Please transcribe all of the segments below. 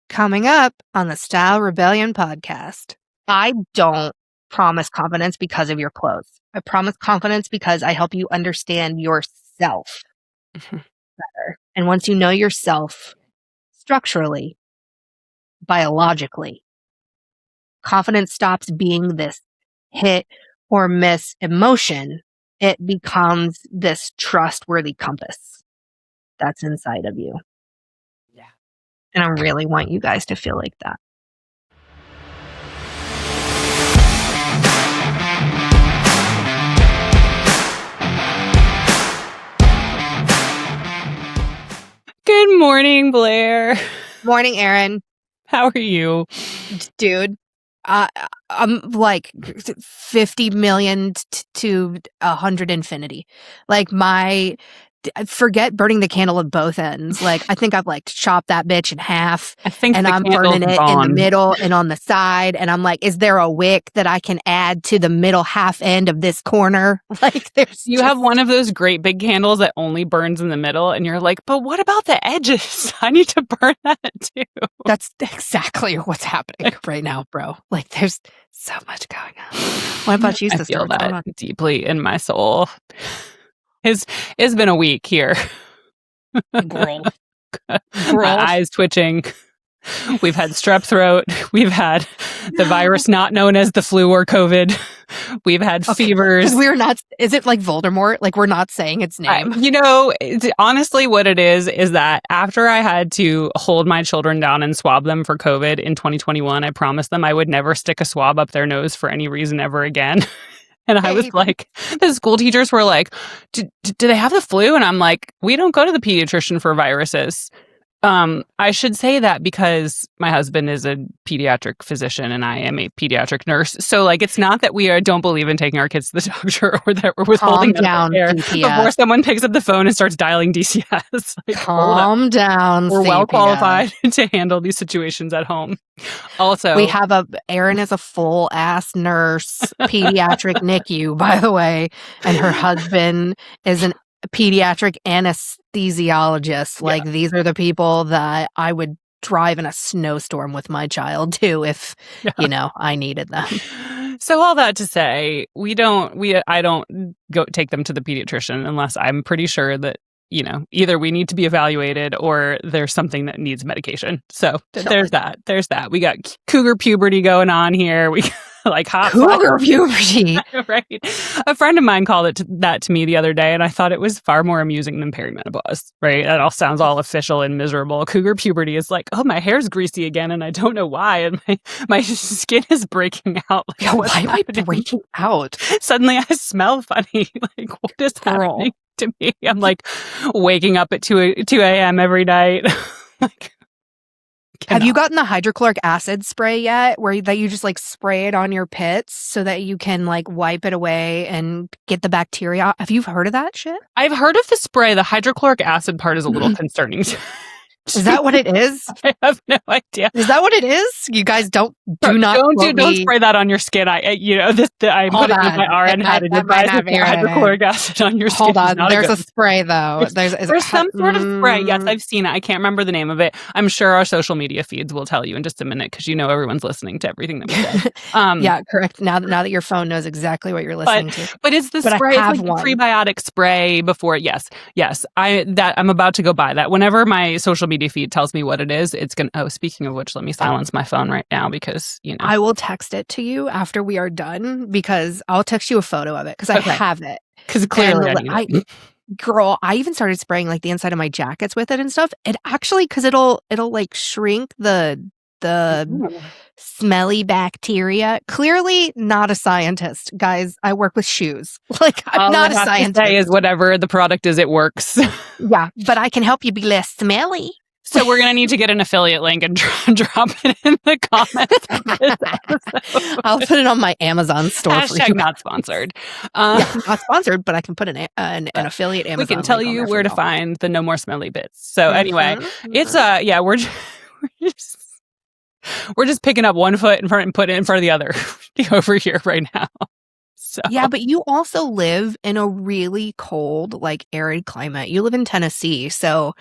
Coming up on the Style Rebellion podcast, I don't promise confidence because of your clothes. I promise confidence because I help you understand yourself better. And once you know yourself structurally, biologically, confidence stops being this hit or miss emotion. It becomes this trustworthy compass that's inside of you. Yeah. And I really want you guys to feel like that. Good morning, Blair. Morning, Erin. How are you? Dude, I'm like 50 million to 100 infinity. Like forget burning the candle at both ends. Like I think I've like chopped that bitch in half I think and the I'm candle's burning it in the gone. middle and on the side. And I'm like, is there a wick that I can add to the middle half end of this corner? Like You have one of those great big candles that only burns in the middle, and you're like, but what about the edges? I need to burn that too. That's exactly what's happening right now, bro. Like there's so much going on. What about you, sister? I feel What's going that on? deeply in my soul. It's been a week here. Girl. My eyes twitching. We've had strep throat. We've had the virus not known as the flu or COVID. We've had fevers. We're not. Is it like Voldemort? Like we're not saying its name. Honestly, what it is that after I had to hold my children down and swab them for COVID in 2021, I promised them I would never stick a swab up their nose for any reason ever again. And I was like, the school teachers were like, do they have the flu? And I'm like, we don't go to the pediatrician for viruses. I should say that because my husband is a pediatric physician and I am a pediatric nurse. So like, it's not that we don't believe in taking our kids to the doctor or that we're withholding medical care before someone picks up the phone and starts dialing DCS. Like, calm down. We're well qualified to handle these situations at home. Also, we have Erin is a full ass nurse, pediatric NICU, by the way, and her husband is a pediatric anesthesiologist. Like these are the people that I would drive in a snowstorm with my child to if I needed them. So all that to say, I don't go take them to the pediatrician unless I'm pretty sure that either we need to be evaluated or there's something that needs medication. So there's that. We got cougar puberty going on here. We like hot cougar puberty, right? A friend of mine called that to me the other day, and I thought it was far more amusing than perimenopause. Right? That all sounds all official and miserable. Cougar puberty is like, oh, my hair's greasy again, and I don't know why, and my skin is breaking out. Like, why am I breaking out? Suddenly, I smell funny. Like, what is happening to me? I'm like waking up at 2 a.m. every night. Like, have you gotten the hydrochloric acid spray yet? That you just like spray it on your pits so that you can like wipe it away and get the bacteria. Have you heard of that shit? I've heard of the spray. The hydrochloric acid part is a little concerning. Is that what it is? I have no idea. Is that what it is? You guys don't spray that on your skin. I put it in my RN had an advice to pour hydrochloric acid on your skin. Hold on, there's a spray though. There's some sort of spray. Yes, I've seen it. I can't remember the name of it. I'm sure our social media feeds will tell you in just a minute because everyone's listening to everything that we say. Yeah, correct. Now that your phone knows exactly what you're listening to. But it's the spray. It's like prebiotic spray before. Yes. I'm about to go buy that. Whenever my social media feed tells me what it is, it's gonna. Oh, speaking of which, let me silence my phone right now because I will text it to you after we are done because I'll text you a photo of it because I have it. Because clearly, I even started spraying like the inside of my jackets with it and stuff. It actually because it'll like shrink the smelly bacteria. Clearly not a scientist, guys. I work with shoes. Like I'm not a scientist. To say is whatever the product is, it works. Yeah, but I can help you be less smelly. So we're going to need to get an affiliate link and drop it in the comments. I'll put it on my Amazon store for you. Not sponsored. Not sponsored, but I can put an affiliate Amazon. We can tell you where to find the No More Smelly Bits. So anyway, it's we're just picking up one foot in front and putting it in front of the other over here right now. So. Yeah, but you also live in a really cold, like arid climate. You live in Tennessee, so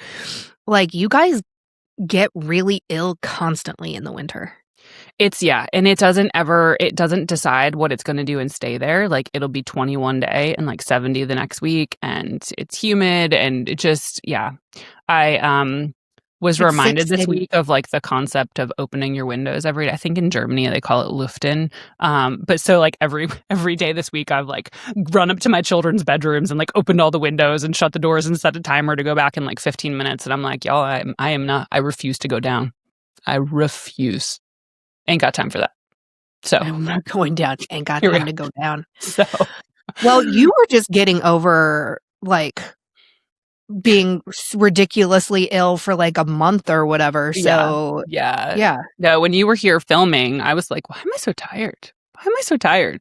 like you guys get really ill constantly in the winter. And it doesn't decide what it's going to do and stay there. Like it'll be 21 day and like 70 the next week, and it's humid and it just, yeah. I was It's sick reminded this city. week of like the concept of opening your windows every day. I think in Germany they call it luften. But so like every day this week I've like run up to my children's bedrooms and like opened all the windows and shut the doors and set a timer to go back in like 15 minutes. And I'm like, y'all, I refuse to go down. I refuse. Ain't got time for that. So I'm not going down. Ain't got here we time are. to go down. So Well, you were just getting over like being ridiculously ill for like a month or whatever. So yeah. yeah. No, when you were here filming, I was like, why am I so tired? Why am I so tired?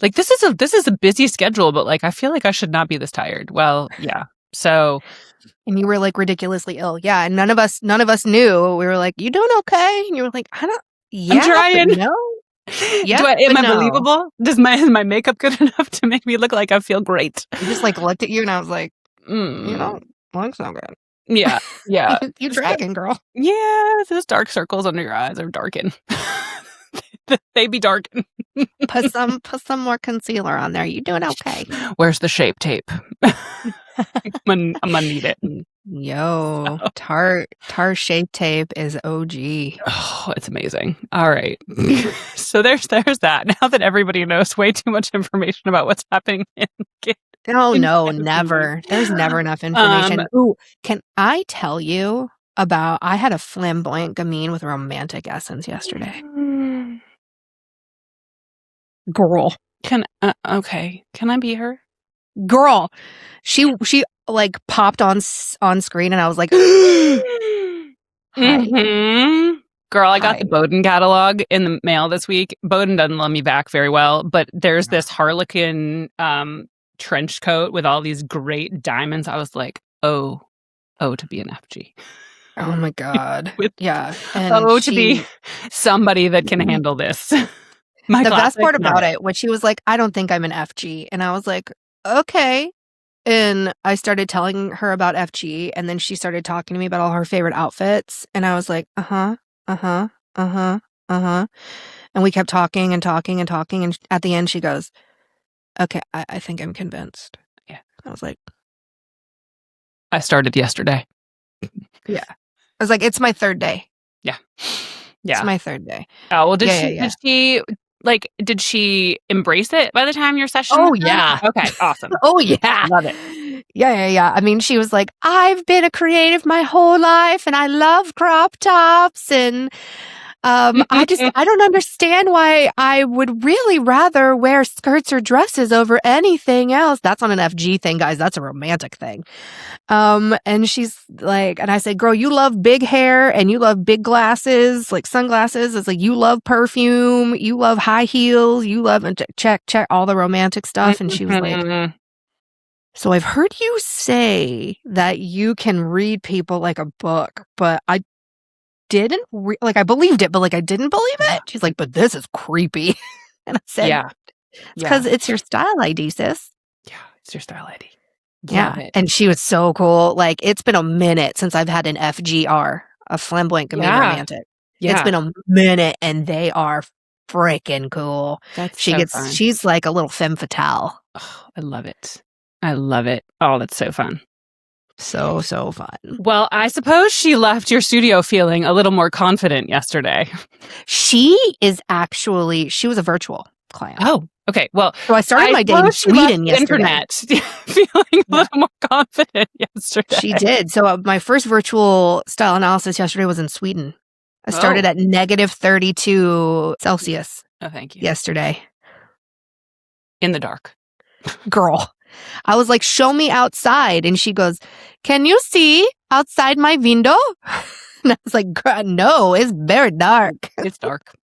Like this is a busy schedule, but like I feel like I should not be this tired. Well, yeah. So And you were like ridiculously ill. Yeah. And none of us knew. We were like, you doing okay? And you were like, I'm yeah, trying. but no. Yeah, Am but I no. believable? Is my makeup good enough to make me look like I feel great? I just like looked at you and I was like, you don't look so good. Yeah. Yeah. You dragging, girl. Yeah, those dark circles under your eyes are darken. They be darken. Put some more concealer on there. You doing okay? Where's the Shape Tape? I'm gonna need it. Yo, Tarte Shape Tape is OG. Oh, it's amazing. All right. So there's that. Now that everybody knows way too much information about what's happening Oh in no, Tennessee. never. There's never enough information. Ooh, can I tell you about? I had a flamboyant gamine with romantic essence yesterday. Girl, Okay. Can I be her? girl, she like popped on screen, and I was like, hi. Girl, I got Hi. the Bowden catalog in the mail this week. Bowden doesn't love me back very well, but there's this Harlequin trench coat with all these great diamonds. I was like, oh, to be an FG. Oh my god. Yeah. And to be somebody that can handle this. The best part about it, when she was like, I don't think I'm an FG. And I was like, okay. And I started telling her about FG, and then she started talking to me about all her favorite outfits. And I was like, uh-huh, uh-huh, uh-huh, uh-huh. And we kept talking and talking and talking. And at the end, she goes, okay, I think I'm convinced. Yeah. I was like, I started yesterday. Yeah. I was like, it's my third day. Yeah. It's my third day. Oh, well, did she embrace it by the time your session? Oh, yeah. Okay, awesome. Oh, yeah. Love it. Yeah. I mean, she was like, I've been a creative my whole life and I love crop tops. And I don't understand why I would really rather wear skirts or dresses over anything else. That's not an FG thing, guys. That's a romantic thing. And she's like, and I said, girl, you love big hair and you love big glasses, like sunglasses. It's like, you love perfume, you love high heels, you love, and check all the romantic stuff. And she was like, so I've heard you say that you can read people like a book, but I didn't I believed it, but like I didn't believe it. She's like, but this is creepy. And I said, it's because it's your style ID, sis. Yeah, it's your style ID. Yeah. And she was so cool. Like, it's been a minute since I've had an FGR, a flamboyant gamine romantic. Yeah. It's been a minute, and they are freaking cool. She's like a little femme fatale. Oh, I love it. Oh, that's so fun. So fun. Well, I suppose she left your studio feeling a little more confident yesterday. She was a virtual client. Oh, okay. Well, so I started my day in Sweden yesterday. Internet feeling a little more confident yesterday. She did. So my first virtual style analysis yesterday was in Sweden. I started at -32 Celsius. Oh, thank you. Yesterday. In the dark. Girl. I was like, show me outside. And she goes, can you see outside my window? And I was like, no, it's very dark. It's dark.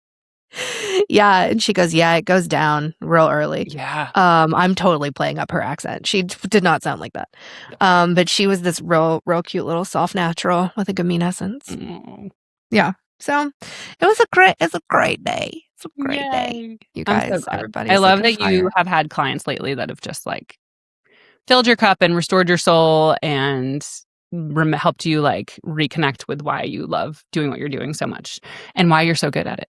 Yeah. And she goes, yeah, it goes down real early. Yeah. I'm totally playing up her accent. She did not sound like that. But she was this real cute little soft natural with a gamine essence. Yeah. So it was a great day. It's a great day. You guys, everybody. I love that you have had clients lately that have just like filled your cup and restored your soul, and helped you like reconnect with why you love doing what you're doing so much and why you're so good at it?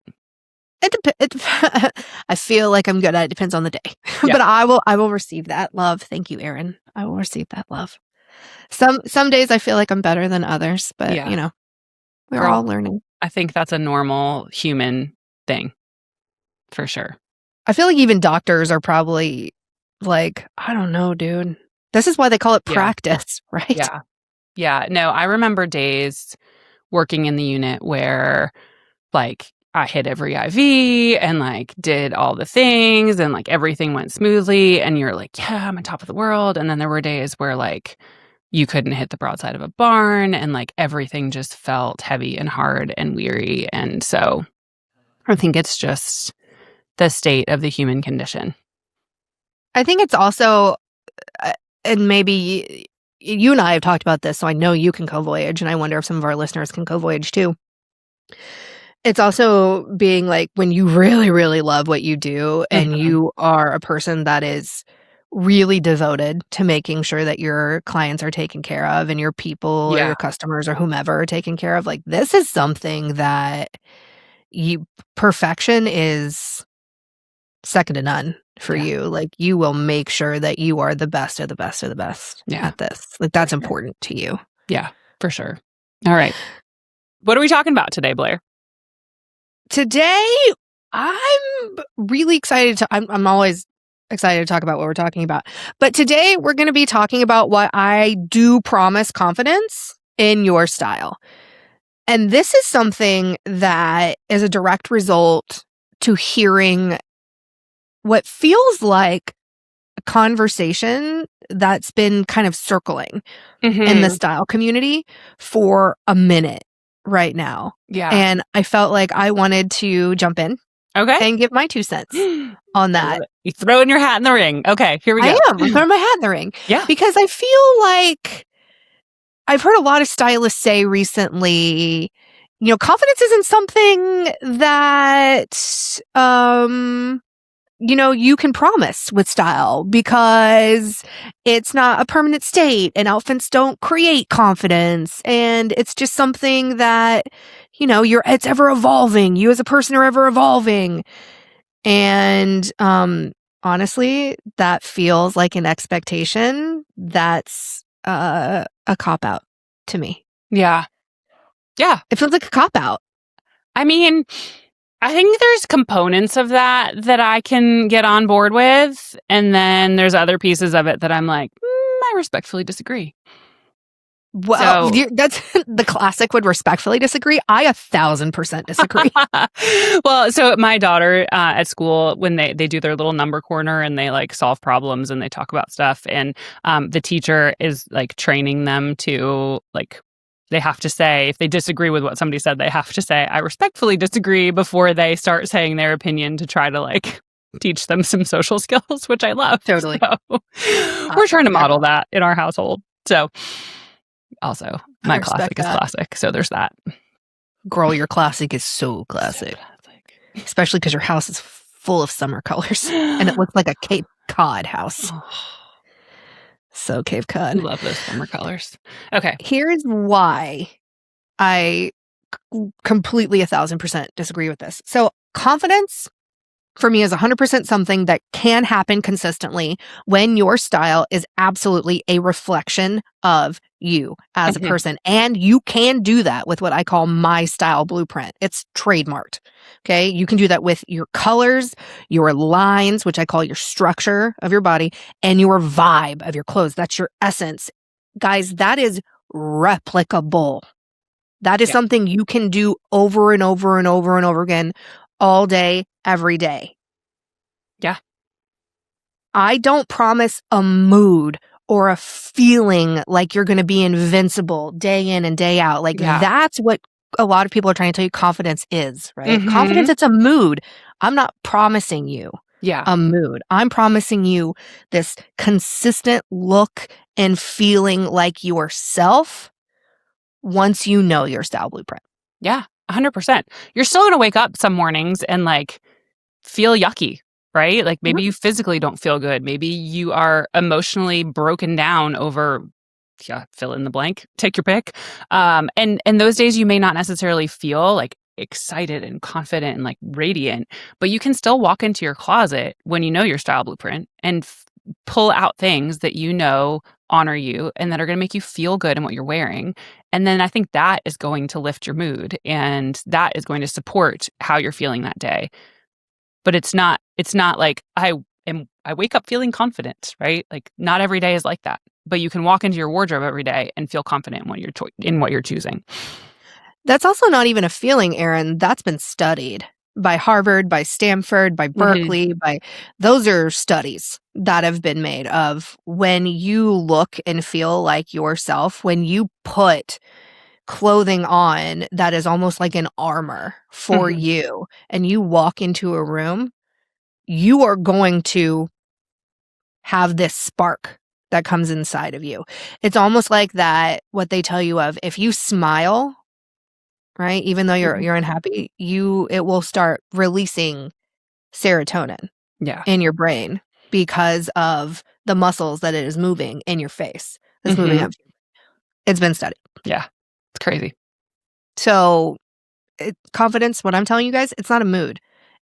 I feel like I'm good at it. Depends on the day. Yeah. But I will receive that love. Thank you, Erin. I will receive that love. Some days I feel like I'm better than others, but Yeah. you know, we're Girl, all learning. I think that's a normal human thing for sure. I feel like even doctors are probably like, I don't know, dude. This is why they call it Yeah. practice, right? Yeah. Yeah. No, I remember days working in the unit where like I hit every IV and like did all the things and like everything went smoothly and you're like, yeah, I'm on top of the world. And then there were days where like you couldn't hit the broadside of a barn and like everything just felt heavy and hard and weary. And so I think it's just the state of the human condition. I think it's also, and maybe you and I have talked about this, so I know you can co-voyage, and I wonder if some of our listeners can co-voyage too. It's also being like when you really, really love what you do and Mhm. you are a person that is really devoted to making sure that your clients are taken care of and your people or Yeah. your customers or whomever are taken care of. Like this is something that perfection is second to none for Yeah. you. Like you will make sure that you are the best of the best of the best Yeah. at this. Like that's sure. important to you. Yeah, for sure. All right. What are we talking about today, Blair? Today, I'm really excited to I'm always excited to talk about what we're talking about. But today we're going to be talking about what I do promise confidence in your style. And this is something that is a direct result to hearing what feels like a conversation that's been kind of circling in the style community for a minute right now. Yeah. And I felt like I wanted to jump in Okay. and give my 2 cents on I that. love it. You throwing your hat in the ring. Okay, here we go. I'm throwing my hat in the ring. Yeah. Because I feel like I've heard a lot of stylists say recently, you know, confidence isn't something that, you know, you can promise with style because it's not a permanent state and outfits don't create confidence. And it's just something that, you know, it's ever evolving. You as a person are ever evolving. And, honestly, that feels like an expectation that's, a cop out to me. Yeah. Yeah. It feels like a cop out. I mean, I think there's components of that I can get on board with. And then there's other pieces of it that I'm like, I respectfully disagree. Well, So- that's the classic would respectfully disagree. I 1,000% disagree. Well, so my daughter at school, when they do their little number corner and they like solve problems and they talk about stuff, and the teacher is like training them to like, they have to say, if they disagree with what somebody said, they have to say, I respectfully disagree before they start saying their opinion to try to like teach them some social skills, which I love. Totally. So, we're trying to model that in our household. So also, my classic is classic. So there's that. Girl, your classic is so classic. Especially because your house is full of summer colors and it looks like a Cape Cod house. So Cape Cod. I love those summer colors. Okay. Here's why I completely 1,000% disagree with this. So confidence for me is 100% something that can happen consistently when your style is absolutely a reflection of you as a person. And you can do that with what I call my style blueprint. It's trademarked. Okay. You can do that with your colors, your lines, which I call your structure of your body, and your vibe of your clothes. That's your essence. Guys, that is replicable. That is something you can do over and over and over and over again all day, every day. Yeah. I don't promise a mood or a feeling like you're going to be invincible day in and day out. Like that's what a lot of people are trying to tell you confidence is, right? Confidence, it's a mood. I'm not promising you a mood. I'm promising you this consistent look and feeling like yourself once you know your style blueprint. Yeah, 100%. You're still going to wake up some mornings and like feel yucky, right? Like maybe you physically don't feel good. Maybe you are emotionally broken down over yeah, fill in the blank, take your pick. And those days you may not necessarily feel like excited and confident and like radiant, but you can still walk into your closet when you know your style blueprint and pull out things that you know honor you and that are going to make you feel good in what you're wearing. And then I think that is going to lift your mood and that is going to support how you're feeling that day. But it's not like I wake up feeling confident, right? Like not every day is like that. But you can walk into your wardrobe every day and feel confident in what you're choosing. That's also not even a feeling, Erin. That's been studied by Harvard, by Stanford, by Berkeley, those are studies that have been made of when you look and feel like yourself, when you put clothing on that is almost like an armor for you and you walk into a room, you are going to have this spark that comes inside of you. It's almost like that, what they tell you of if you smile, right? Even though you're unhappy, it will start releasing serotonin Yeah. in your brain because of the muscles that it is moving in your face. That's moving up. It's been studied. Yeah. It's crazy. So confidence, what I'm telling you guys, it's not a mood.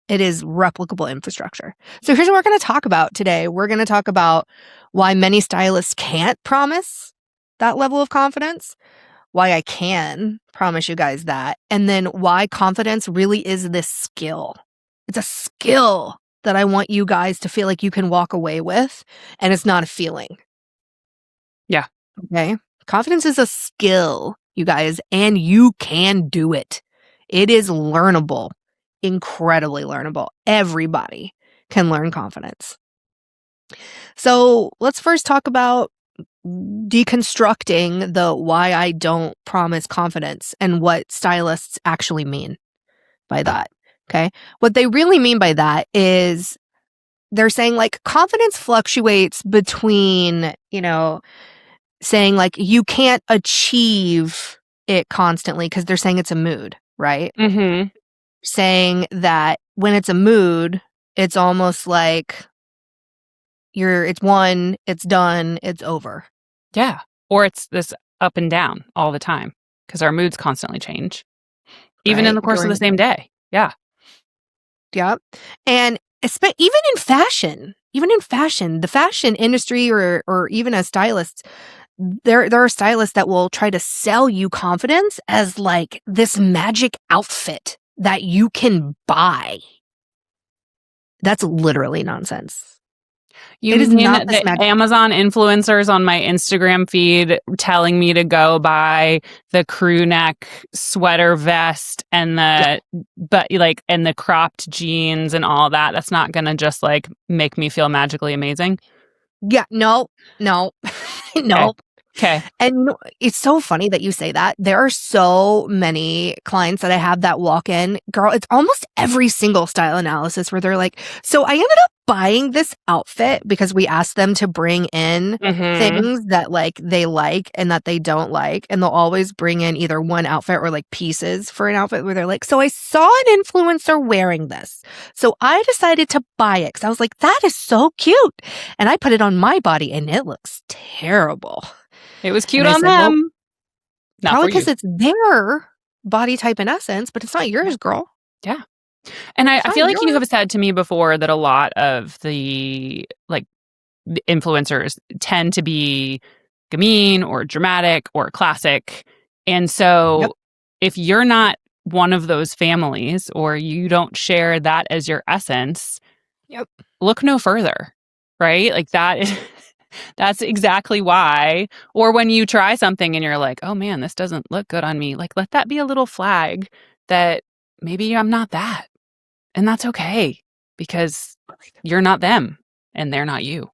It is replicable infrastructure. So here's what we're going to talk about today. We're going to talk about why many stylists can't promise that level of confidence, why I can promise you guys that, and then why confidence really is this skill. It's a skill that I want you guys to feel like you can walk away with, and it's not a feeling. Yeah. Okay? Confidence is a skill, you guys, and you can do it. It is learnable, incredibly learnable. Everybody can learn confidence. So let's first talk about deconstructing the why I don't promise confidence and what stylists actually mean by that. Okay. What they really mean by that is they're saying like confidence fluctuates between, saying like you can't achieve it constantly because they're saying it's a mood, right? Saying that when it's a mood, it's almost like it's won, it's done, it's over. Yeah. Or it's this up and down all the time because our moods constantly change, even in the course of the same day. Yeah. Yep. And even in fashion, the fashion industry or even as stylists, there are stylists that will try to sell you confidence as like this magic outfit that you can buy. That's literally nonsense. You mean the Amazon influencers on my Instagram feed telling me to go buy the crew neck sweater vest and the and the cropped jeans and all that? That's not gonna just like make me feel magically amazing. Yeah, no. No. Okay. And it's so funny that you say that. There are so many clients that I have that walk in. Girl, it's almost every single style analysis where they're like, so I ended up buying this outfit because we asked them to bring in things that like they like and that they don't like. And they'll always bring in either one outfit or like pieces for an outfit where they're like, so I saw an influencer wearing this. So I decided to buy it because I was like, that is so cute. And I put it on my body and it looks terrible. It was cute on them. Well, probably because it's their body type in essence, but it's not yours, girl. Yeah. And I feel like you have said to me before that a lot of the influencers tend to be mean or dramatic or classic. And so if you're not one of those families or you don't share that as your essence, look no further, right? Like that is... That's exactly why. Or when you try something and you're like, oh man, this doesn't look good on me. Like, let that be a little flag that maybe I'm not that. And that's okay because you're not them and they're not you.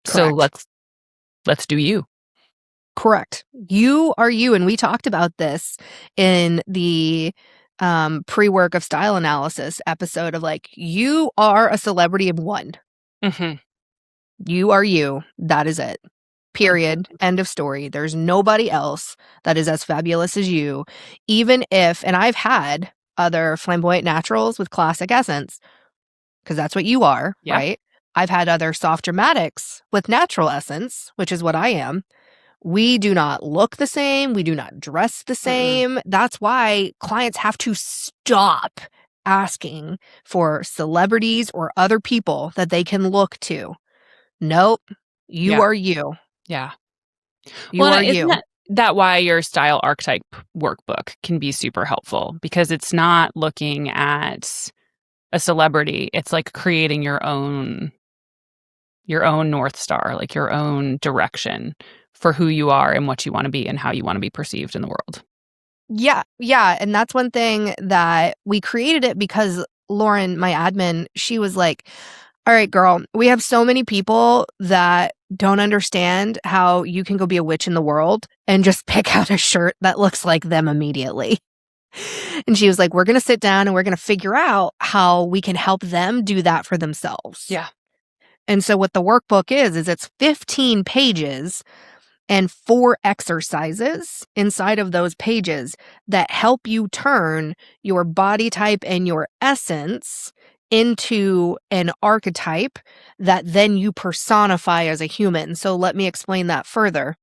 Correct. So let's do you. Correct. You are you. And we talked about this in the pre-work of style analysis episode of like, you are a celebrity of one. You are you. That is it. Period. End of story. There's nobody else that is as fabulous as you. Even if, and I've had other flamboyant naturals with classic essence, because that's what you are, right? I've had other soft dramatics with natural essence, which is what I am. We do not look the same. We do not dress the Mm-mm. same. That's why clients have to stop asking for celebrities or other people that they can look to. Nope. You Yeah. are you. Yeah. You Well, are isn't you. that why your style archetype workbook can be super helpful? Because it's not looking at a celebrity. It's like creating your own North Star, like your own direction for who you are and what you want to be and how you want to be perceived in the world. Yeah. Yeah. And that's one thing that we created it because Lauren, my admin, she was like, all right, girl, we have so many people that don't understand how you can go be a witch in the world and just pick out a shirt that looks like them immediately. And she was like, we're going to sit down and we're going to figure out how we can help them do that for themselves. Yeah. And so what the workbook is it's 15 pages and 4 exercises inside of those pages that help you turn your body type and your essence into an archetype that then you personify as a human. So let me explain that further.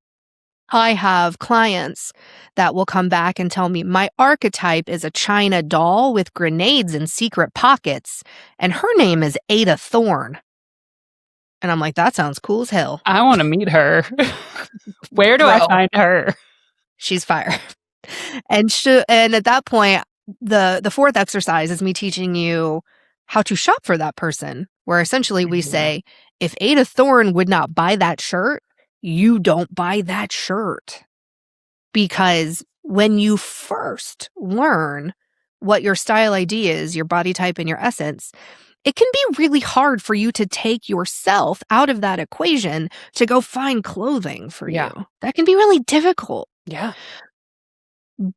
I have clients that will come back and tell me my archetype is a China doll with grenades and secret pockets, and her name is Ada Thorne. And I'm like, that sounds cool as hell. I want to meet her. Where do I find her? She's fire. And at that point, the 4th exercise is me teaching you how to shop for that person, where essentially we say, if Ada Thorne would not buy that shirt, you don't buy that shirt. Because when you first learn what your style ID is, your body type and your essence, it can be really hard for you to take yourself out of that equation to go find clothing for you. That can be really difficult. Yeah.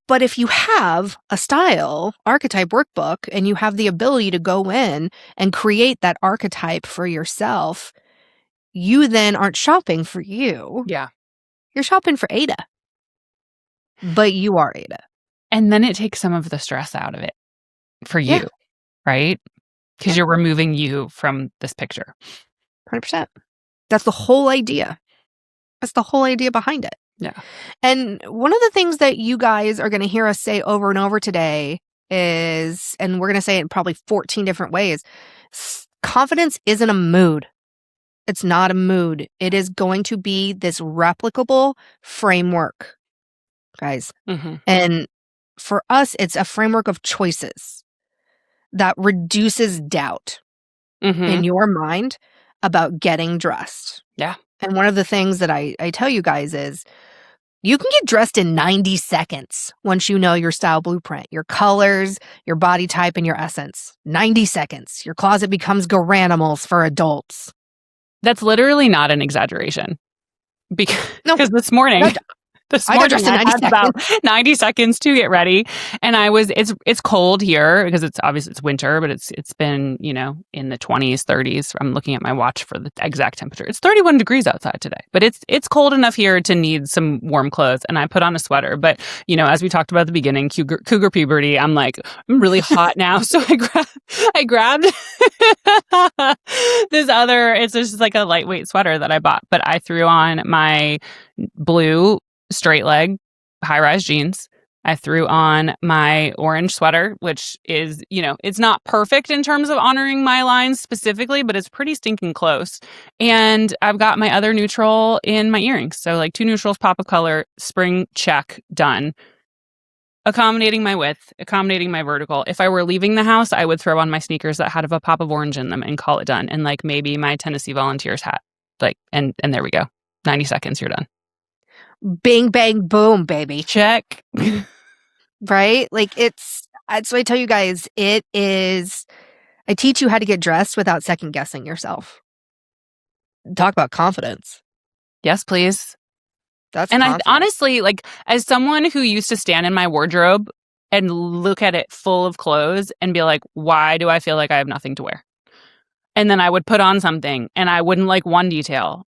But if you have a style archetype workbook and you have the ability to go in and create that archetype for yourself, you then aren't shopping for you. Yeah. You're shopping for Ada. But you are Ada. And then it takes some of the stress out of it for you, right? Because you're removing you from this picture. 100%. That's the whole idea. That's the whole idea behind it. Yeah. And one of the things that you guys are going to hear us say over and over today is, and we're going to say it in probably 14 different ways, confidence isn't a mood. It's not a mood. It is going to be this replicable framework, guys. Mm-hmm. And for us, it's a framework of choices that reduces doubt in your mind about getting dressed. Yeah. And one of the things that I tell you guys is you can get dressed in 90 seconds once you know your style blueprint, your colors, your body type, and your essence. 90 seconds. Your closet becomes Garanimals for adults. That's literally not an exaggeration. Because this morning... I got dressed in 90 seconds. About 90 seconds to get ready. And it's cold here because it's obviously it's winter, but it's been, in the 20s, 30s. I'm looking at my watch for the exact temperature. It's 31 degrees outside today, but it's cold enough here to need some warm clothes. And I put on a sweater, but as we talked about at the beginning, cougar puberty, I'm like, I'm really hot now. So I grabbed this other, it's just like a lightweight sweater that I bought, but I threw on my blue straight leg high-rise jeans. I threw on my orange sweater, which is, it's not perfect in terms of honoring my lines specifically, but it's pretty stinking close. And I've got my other neutral in my earrings. So like 2 neutrals, pop of color, spring, check, done. Accommodating my width, accommodating my vertical. If I were leaving the house, I would throw on my sneakers that had a pop of orange in them and call it done. And like maybe my Tennessee Volunteers hat. And there we go. 90 seconds, you're done. Bing, bang, boom, baby. Check. Right? So I tell you guys, I teach you how to get dressed without second guessing yourself. Talk about confidence. Yes, please. And I honestly, as someone who used to stand in my wardrobe and look at it full of clothes and be like, why do I feel like I have nothing to wear? And then I would put on something and I wouldn't like one detail.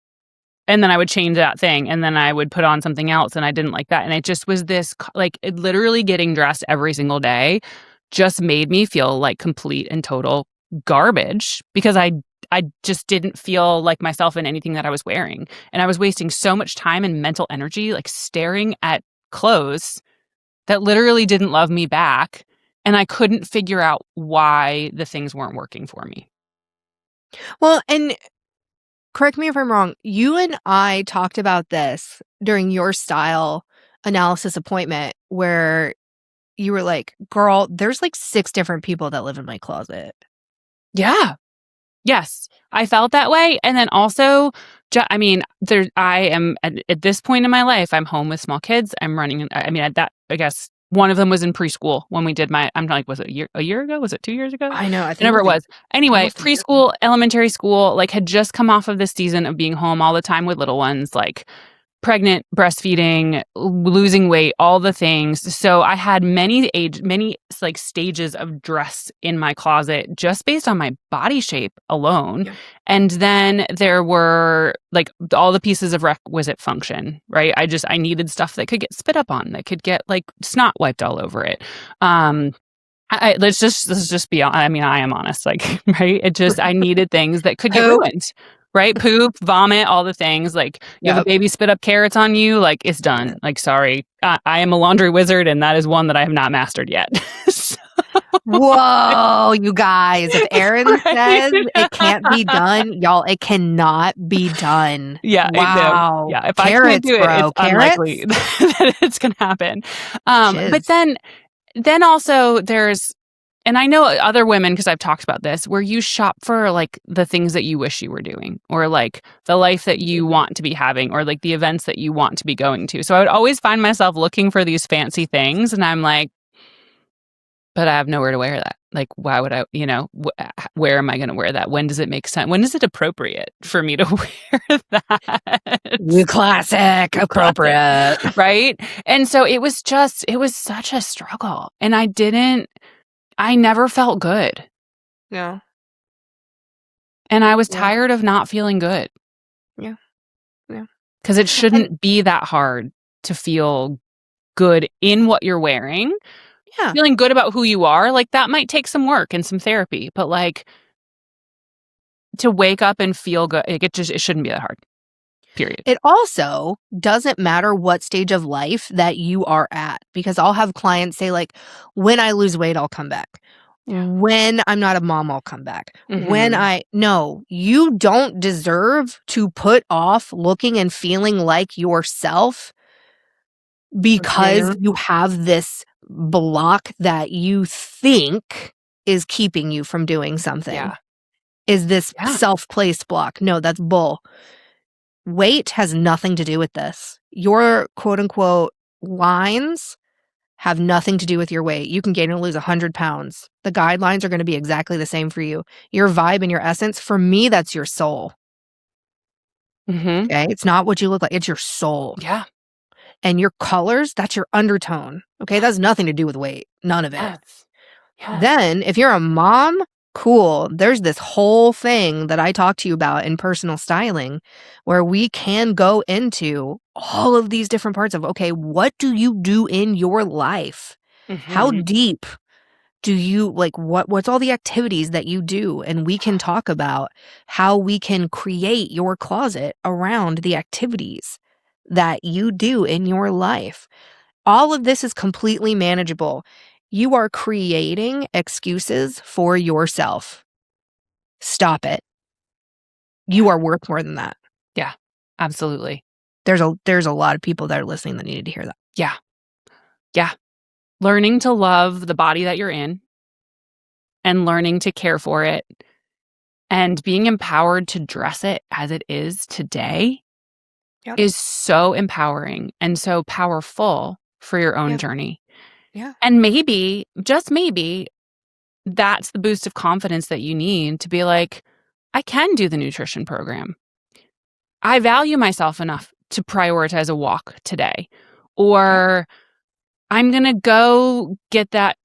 And then I would change that thing and then I would put on something else and I didn't like that. And it just was this, literally getting dressed every single day just made me feel like complete and total garbage because I I just didn't feel like myself in anything that I was wearing. And I was wasting so much time and mental energy, like staring at clothes that literally didn't love me back. And I couldn't figure out why the things weren't working for me. Well, and correct me if I'm wrong, you and I talked about this during your style analysis appointment where you were like, girl, there's like 6 different people that live in my closet. Yeah. Yes, I felt that way. And then also, I mean, I am at this point in my life, I'm home with small kids. I'm running. I mean, I guess one of them was in preschool when we did I'm like, was it a year ago? Was it 2 years ago? I know. I think Whatever it like was. Anyway, almost a year. preschool, elementary school, like had just come off of this season of being home all the time with little ones, like pregnant, breastfeeding, losing weight, all the things. So I had many like stages of dress in my closet just based on my body shape alone. Yeah. And then there were like all the pieces of requisite function, right? I needed stuff that could get spit up on, that could get like snot wiped all over it. Let's just be honest. I mean, I am honest, like, right? I needed things that could get Poop. ruined, right? Poop, vomit, all the things. Like, you have a Yep. baby spit up carrots on you, like, it's done. Like, sorry. I am a laundry wizard, and that is one that I have not mastered yet. So, Whoa, you guys. If Erin right? says it can't be done, y'all, it cannot be done. Yeah, Wow. yeah. If I can't Carrots, do it, it's bro. unlikely Carrots? that it's gonna happen. But Shiz. then also there's, and I know other women, because I've talked about this, where you shop for like the things that you wish you were doing, or like the life that you want to be having, or like the events that you want to be going to. So I would always find myself looking for these fancy things, and I'm like, but I have nowhere to wear that. Like, why would I, where am I going to wear that? When does it make sense? When is it appropriate for me to wear that? Classic. Appropriate. Right? And so it was such a struggle. And I never felt good. Yeah. And I was Yeah. tired of not feeling good. Yeah. Yeah. Because it shouldn't be that hard to feel good in what you're wearing. Yeah. Feeling good about who you are, like that might take some work and some therapy, but like to wake up and feel good, like it shouldn't be that hard. Period. It also doesn't matter what stage of life that you are at, because I'll have clients say like, when I lose weight, I'll come back. Yeah. When I'm not a mom, I'll come back. Mhm. No, you don't deserve to put off looking and feeling like yourself because you have this block that you think is keeping you from doing something. Yeah. Is this Yeah. self-placed block? No, that's bull. Weight has nothing to do with this. Your quote unquote lines have nothing to do with your weight. You can gain or lose 100 pounds. The guidelines are going to be exactly the same for you. Your vibe and your essence, for me, that's your soul. Mhm. Okay. It's not what you look like, it's your soul. Yeah. And your colors, that's your undertone. Okay. That has nothing to do with weight. None of it. Yes. Yes. Then, if you're a mom, cool. There's this whole thing that I talk to you about in personal styling where we can go into all of these different parts of, okay, what do you do in your life? How Mhm. deep do you like what's all the activities that you do? And we can talk about how we can create your closet around the activities that you do in your life. All of this is completely manageable. You are creating excuses for yourself. Stop it. You are worth more than that. Yeah. Absolutely. There's a lot of people that are listening that needed to hear that. Yeah. Yeah. Learning to love the body that you're in and learning to care for it and being empowered to dress it as it is today Yep. is so empowering and so powerful for your own journey. Yeah. And maybe, just maybe, that's the boost of confidence that you need to be like, I can do the nutrition program. I value myself enough to prioritize a walk today. Or I'm going to go get that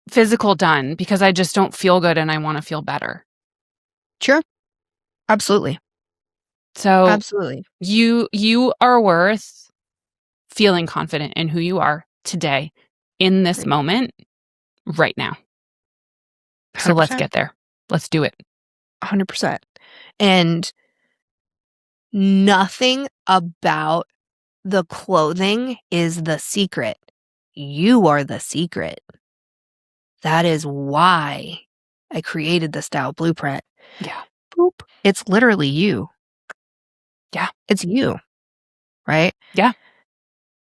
physical done because I just don't feel good and I want to feel better. Sure. Absolutely. So Absolutely. you are worth feeling confident in who you are today, in this moment, right now. So let's 100%. get there. Let's do it. 100%. And nothing about the clothing is the secret. You are the secret. That is why I created the style blueprint. Yeah. Boop. It's literally you. Yeah. It's you, right? Yeah.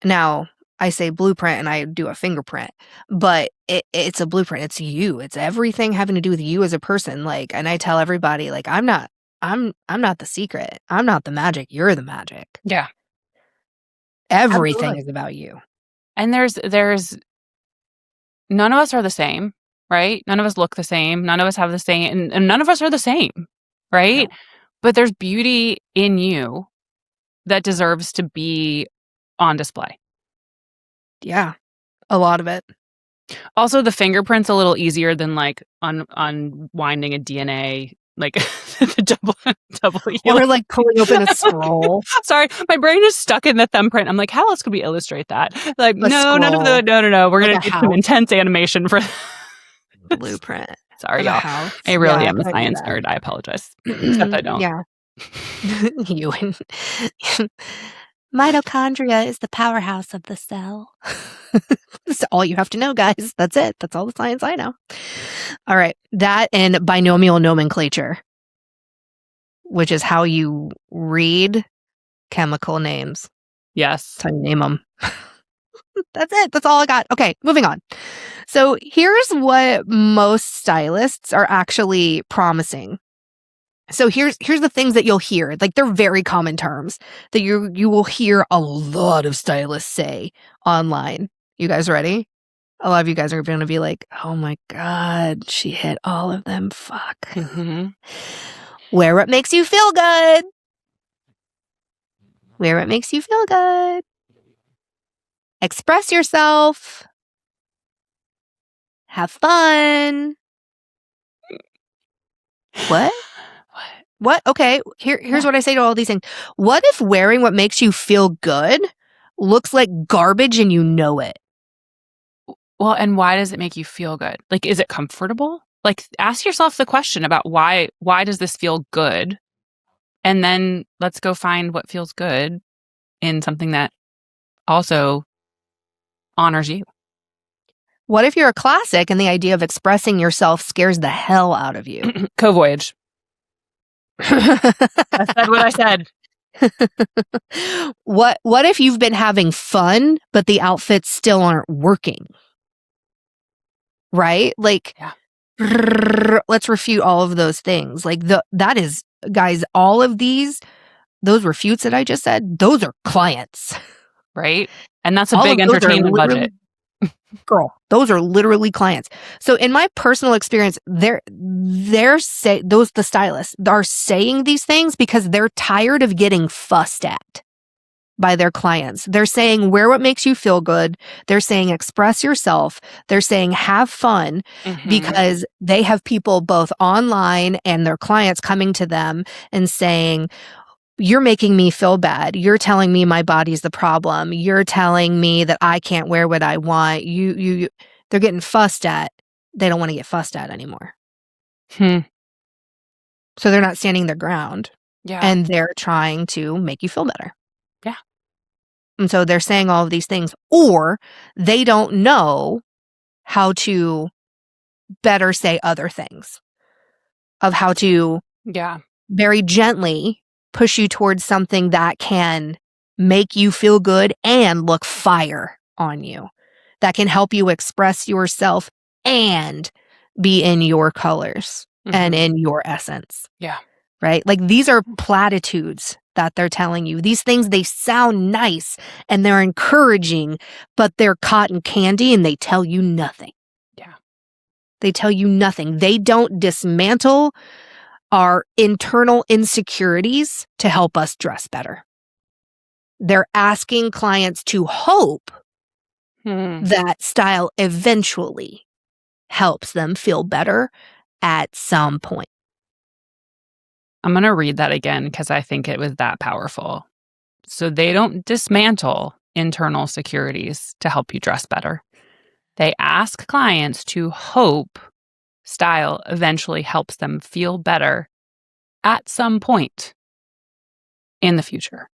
Now, I say blueprint and I do a fingerprint, but it's a blueprint. It's you. It's everything having to do with you as a person. Like, and I tell everybody, like, I'm not the secret. I'm not the magic. You're the magic. Yeah. Everything Absolutely. is about you. And there's none of us are the same, right? None of us look the same. None of us have the same, and none of us are the same, right? No. But there's beauty in you that deserves to be on display. Yeah. A lot of it. Also, the fingerprint's a little easier than like unwinding a DNA, like the double heel. Or like pulling open a scroll. Sorry, my brain is stuck in the thumbprint. I'm like, how else could we illustrate that? Like, A no, none of the scroll. no. We're Like gonna a do some house. intense animation for Blueprint Sorry, of a y'all. house. I really Yeah, am a I do science that. nerd. I apologize. Except I don't. Yeah. You and mitochondria is the powerhouse of the cell. That's all you have to know, guys. That's it. That's all the science I know. All right. That and binomial nomenclature, which is how you read chemical names. Yes. That's how you name them. That's it. That's all I got. Okay, moving on. So here's what most stylists are actually promising. So here's the things that you'll hear. Like, they're very common terms that you will hear a lot of stylists say online. You guys ready? A lot of you guys are going to be like, "Oh my god, she hit all of them. Fuck." Mm-hmm. Wear what makes you feel good. Wear what makes you feel good. Express yourself. Have fun. What? What? Okay, here's what I say to all these things. What if wearing what makes you feel good looks like garbage and you know it? Well, and why does it make you feel good? Like, is it comfortable? Like, ask yourself the question about why does this feel good? And then let's go find what feels good in something that also honors you. What if you're a classic and the idea of expressing yourself scares the hell out of you? Co-voyage. I said what I said. What if you've been having fun, but the outfits still aren't working? Right? Like, Yeah. let's refute all of those things. Like, that is, guys, all of those refutes that I just said, those are clients. Right? And that's a All big of those are entertainment budget. Girl, those are literally clients. So in my personal experience, the stylists are saying these things because they're tired of getting fussed at by their clients. They're saying wear what makes you feel good. They're saying express yourself. They're saying have fun, because they have people both online and their clients coming to them and saying, you're making me feel bad. You're telling me my body's the problem. You're telling me that I can't wear what I want. They're getting fussed at. They don't want to get fussed at anymore. So they're not standing their ground. Yeah. And they're trying to make you feel better. Yeah. And so they're saying all of these things, or they don't know how to better say other things, of how to very gently push you towards something that can make you feel good and look fire on you, that can help you express yourself and be in your colors and in your essence. Yeah. Right? Like, these are platitudes that they're telling you. These things, they sound nice and they're encouraging, but they're cotton candy and they tell you nothing. Yeah. They tell you nothing. They don't dismantle our internal insecurities to help us dress better. They're asking clients to hope that style eventually helps them feel better at some point. I'm going to read that again because I think it was that powerful. So they don't dismantle internal securities to help you dress better. They ask clients to hope style eventually helps them feel better at some point in the future.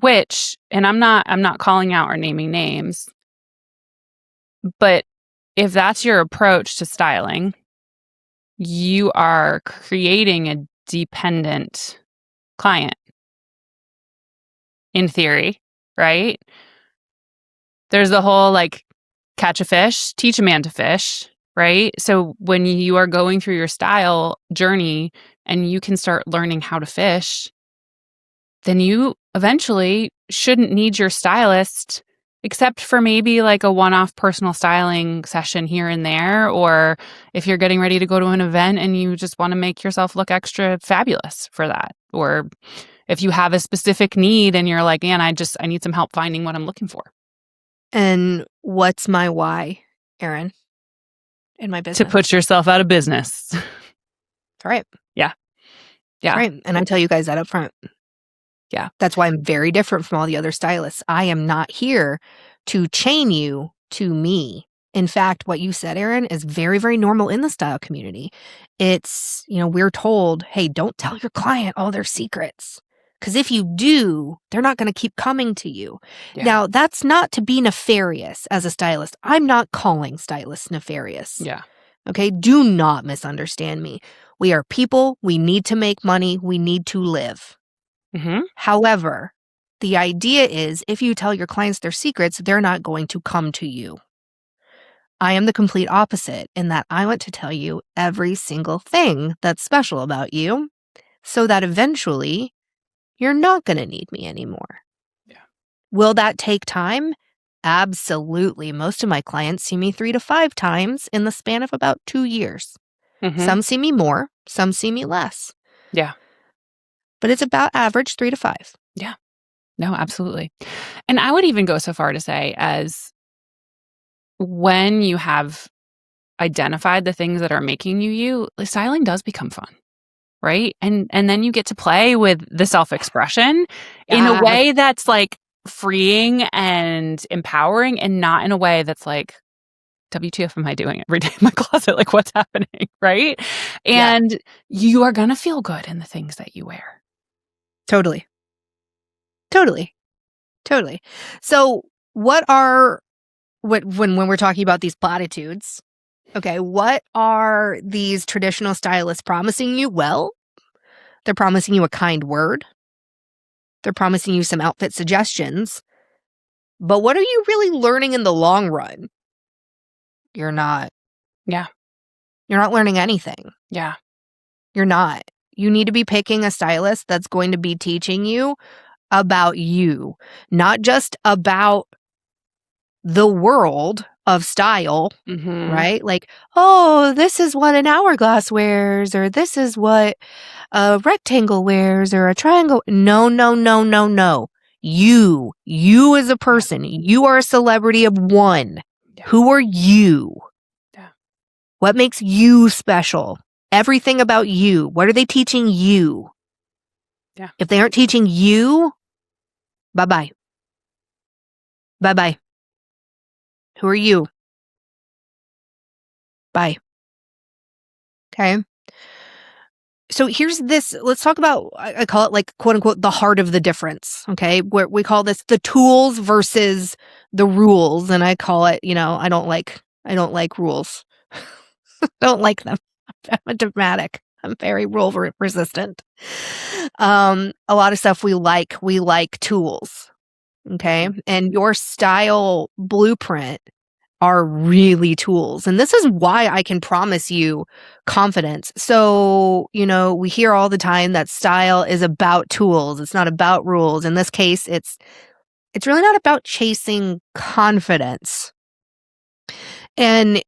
Which, and I'm not calling out or naming names, but if that's your approach to styling, you are creating a dependent client in theory, right? There's the whole like catch a fish, teach a man to fish, right? So when you are going through your style journey and you can start learning how to fish, then you eventually shouldn't need your stylist except for maybe like a one-off personal styling session here and there, or if you're getting ready to go to an event and you just want to make yourself look extra fabulous for that, or if you have a specific need and you're like, man, I need some help finding what I'm looking for. And what's my why, Erin, in my business? To put yourself out of business. That's right. Yeah. That's right. And I tell you guys that up front. Yeah. That's why I'm very different from all the other stylists. I am not here to chain you to me. In fact, what you said, Erin, is very, very normal in the style community. It's, we're told, hey, don't tell your client all their secrets. Because if you do, they're not going to keep coming to you. Yeah. Now, that's not to be nefarious as a stylist. I'm not calling stylists nefarious. Yeah. Okay? Do not misunderstand me. We are people. We need to make money. We need to live. Mm-hmm. However, the idea is if you tell your clients their secrets, they're not going to come to you. I am the complete opposite in that I want to tell you every single thing that's special about you so that eventually you're not going to need me anymore. Yeah. Will that take time? Absolutely. Most of my clients see me 3 to 5 times in the span of about 2 years. Mm-hmm. Some see me more, some see me less. Yeah. But it's about average 3 to 5. Yeah. No, absolutely. And I would even go so far to say as when you have identified the things that are making you, styling does become fun, right? And then you get to play with the self-expression in a way that's like freeing and empowering, and not in a way that's like, WTF am I doing every day in my closet? Like, what's happening, right? And you are going to feel good in the things that you wear. Totally. So when we're talking about these platitudes, okay, what are these traditional stylists promising you? Well, they're promising you a kind word. They're promising you some outfit suggestions. But what are you really learning in the long run? You're not. Yeah. You're not learning anything. Yeah. You're not. You need to be picking a stylist that's going to be teaching you about you, not just about the world of style, right? Like, oh, this is what an hourglass wears, or this is what a rectangle wears, or a triangle. No. You as a person, you are a celebrity of one. Yeah. Who are you? Yeah. What makes you special? Everything about you. What are they teaching you? Yeah. If they aren't teaching you, bye-bye. Bye-bye. Who are you? Bye. Okay. So here's this, let's talk about, I call it like, quote unquote, the heart of the difference. Okay. Where we call this the tools versus the rules. And I call it, I don't like rules. I don't like them. I'm dramatic. I'm very rule resistant. A lot of stuff we like tools. Okay. And your style blueprint are really tools. And this is why I can promise you confidence. So, we hear all the time that style is about tools. It's not about rules. In this case, it's really not about chasing confidence. And,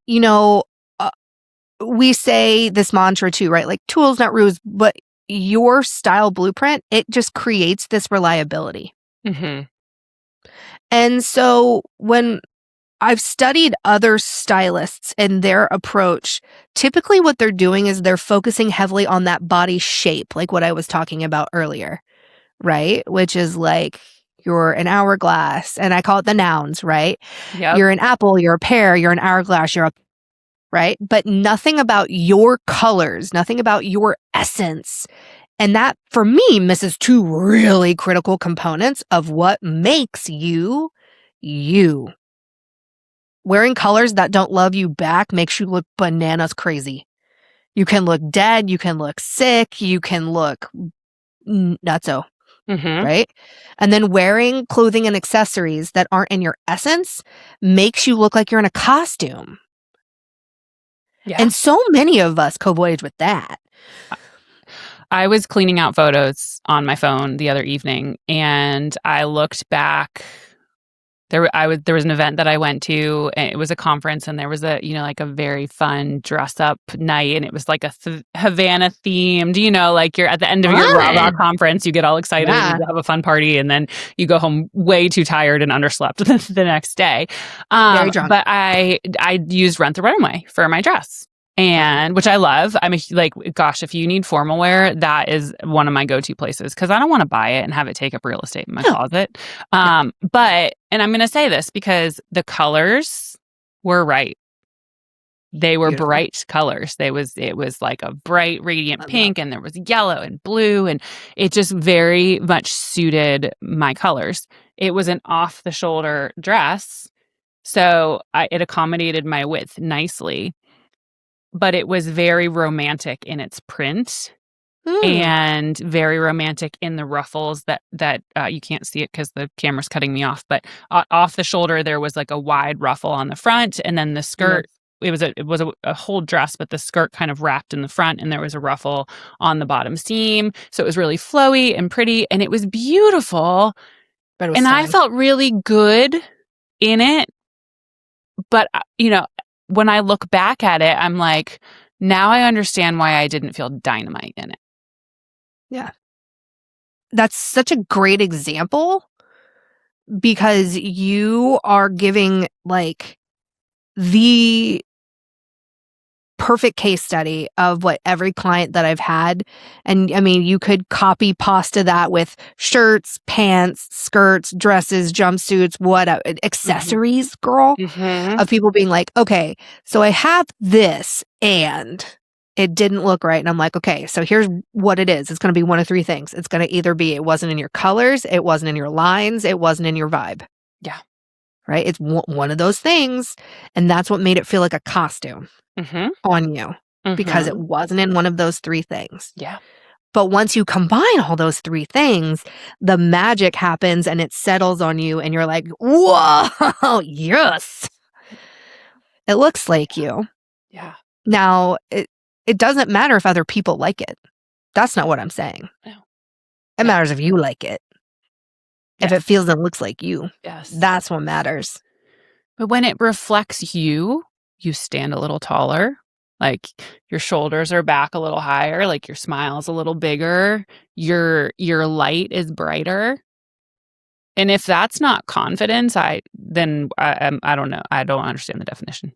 we say this mantra too, right? Like tools, not rules, but your style blueprint, it just creates this reliability. Mm-hmm. And so when I've studied other stylists and their approach, typically what they're doing is they're focusing heavily on that body shape, like what I was talking about earlier, right? Which is like you're an hourglass, and I call it the nouns, right? Yep. You're an apple, you're a pear, you're an hourglass, you're a right? But nothing about your colors, nothing about your essence. And that, for me, misses two really critical components of what makes you, you. Wearing colors that don't love you back makes you look bananas crazy. You can look dead, you can look sick, you can look nutso, right? And then wearing clothing and accessories that aren't in your essence makes you look like you're in a costume. Yeah. And so many of us co-voyage with that. I was cleaning out photos on my phone the other evening, and I looked back. There was an event that I went to, and it was a conference, and there was a like a very fun dress up night, and it was like a Havana themed. Like you're at the end of your rah-rah conference, you get all excited, and you have a fun party, and then you go home way too tired and underslept the next day. Very drunk. But I used Rent the Runway for my dress. And which I love. I'm gosh, if you need formal wear, that is one of my go-to places because I don't want to buy it and have it take up real estate in my closet. But, and I'm going to say this because the colors were right. They were beautiful. Bright colors. It was like a bright, radiant pink, and there was yellow and blue, and it just very much suited my colors. It was an off-the-shoulder dress, so it accommodated my width nicely. But it was very romantic in its print and very romantic in the ruffles that you can't see it because the camera's cutting me off. But off the shoulder, there was like a wide ruffle on the front, and then the skirt. It was a whole dress, but the skirt kind of wrapped in the front, and there was a ruffle on the bottom seam. So it was really flowy and pretty, and it was beautiful. But it was and stunning. I felt really good in it. But when I look back at it, I'm like, now I understand why I didn't feel dynamite in it. Yeah. That's such a great example because you are giving like the perfect case study of what every client that I've had. And I mean, you could copy pasta that with shirts, pants, skirts, dresses, jumpsuits, whatever, accessories, girl, of people being like, okay, so I have this and it didn't look right. And I'm like, okay, so here's what it is. It's going to be one of three things. It's going to either be, it wasn't in your colors, it wasn't in your lines, it wasn't in your vibe. Yeah. Right? It's one of those things. And that's what made it feel like a costume on you because it wasn't in one of those three things. Yeah. But once you combine all those three things, the magic happens and it settles on you and you're like, whoa, yes. It looks like you. Yeah. Now, it doesn't matter if other people like it. That's not what I'm saying. No. It matters if you like it. Yes. If it feels and looks like you. Yes. That's what matters. But when it reflects you stand a little taller. Like your shoulders are back a little higher, like your smile's a little bigger, your light is brighter. And if that's not confidence, I don't know. I don't understand the definition.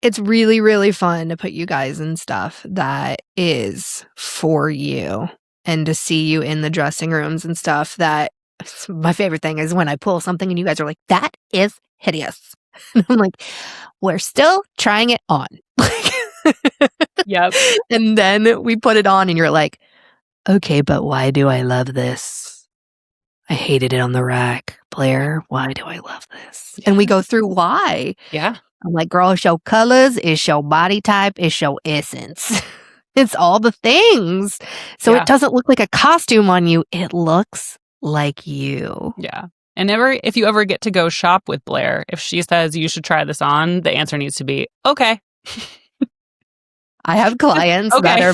It's really, really fun to put you guys in stuff that is for you and to see you in the dressing rooms and stuff. That my favorite thing is when I pull something and you guys are like, that is hideous. And I'm like, we're still trying it on. Yep. And then we put it on and you're like, okay, but why do I love this? I hated it on the rack. Blair, why do I love this? Yeah. And we go through why. Yeah. I'm like, girl, it's your colors, it's your body type, it's your essence. It's all the things. So it doesn't look like a costume on you. It looks like you. Yeah. And if you ever get to go shop with Blair, if she says you should try this on, the answer needs to be, okay. I have clients that are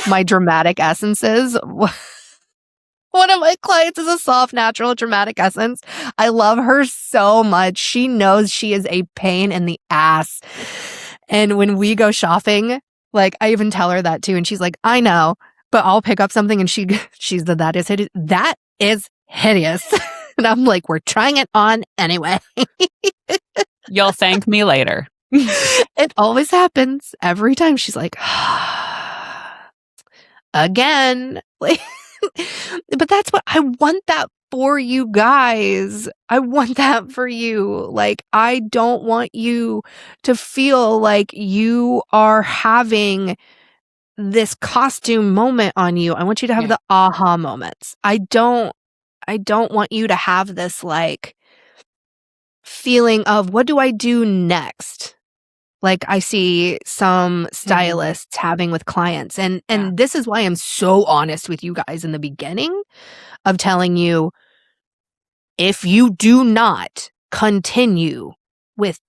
my dramatic essences. One of my clients is a soft, natural, dramatic essence. I love her so much. She knows she is a pain in the ass. And when we go shopping, like I even tell her that too. And she's like, I know, but I'll pick up something and she's the, that is hideous. That is hideous. And I'm like, we're trying it on anyway. You'll thank me later. It always happens every time. She's like, again. But that's what I want that for you guys. I want that for you. Like, I don't want you to feel like you are having this costume moment on you. I want you to have Yeah. the aha moments. I don't want you to have this like feeling of what do I do next? Like I see some stylists having with clients and Yeah. this is why I'm so honest with you guys in the beginning of telling you if you do not continue with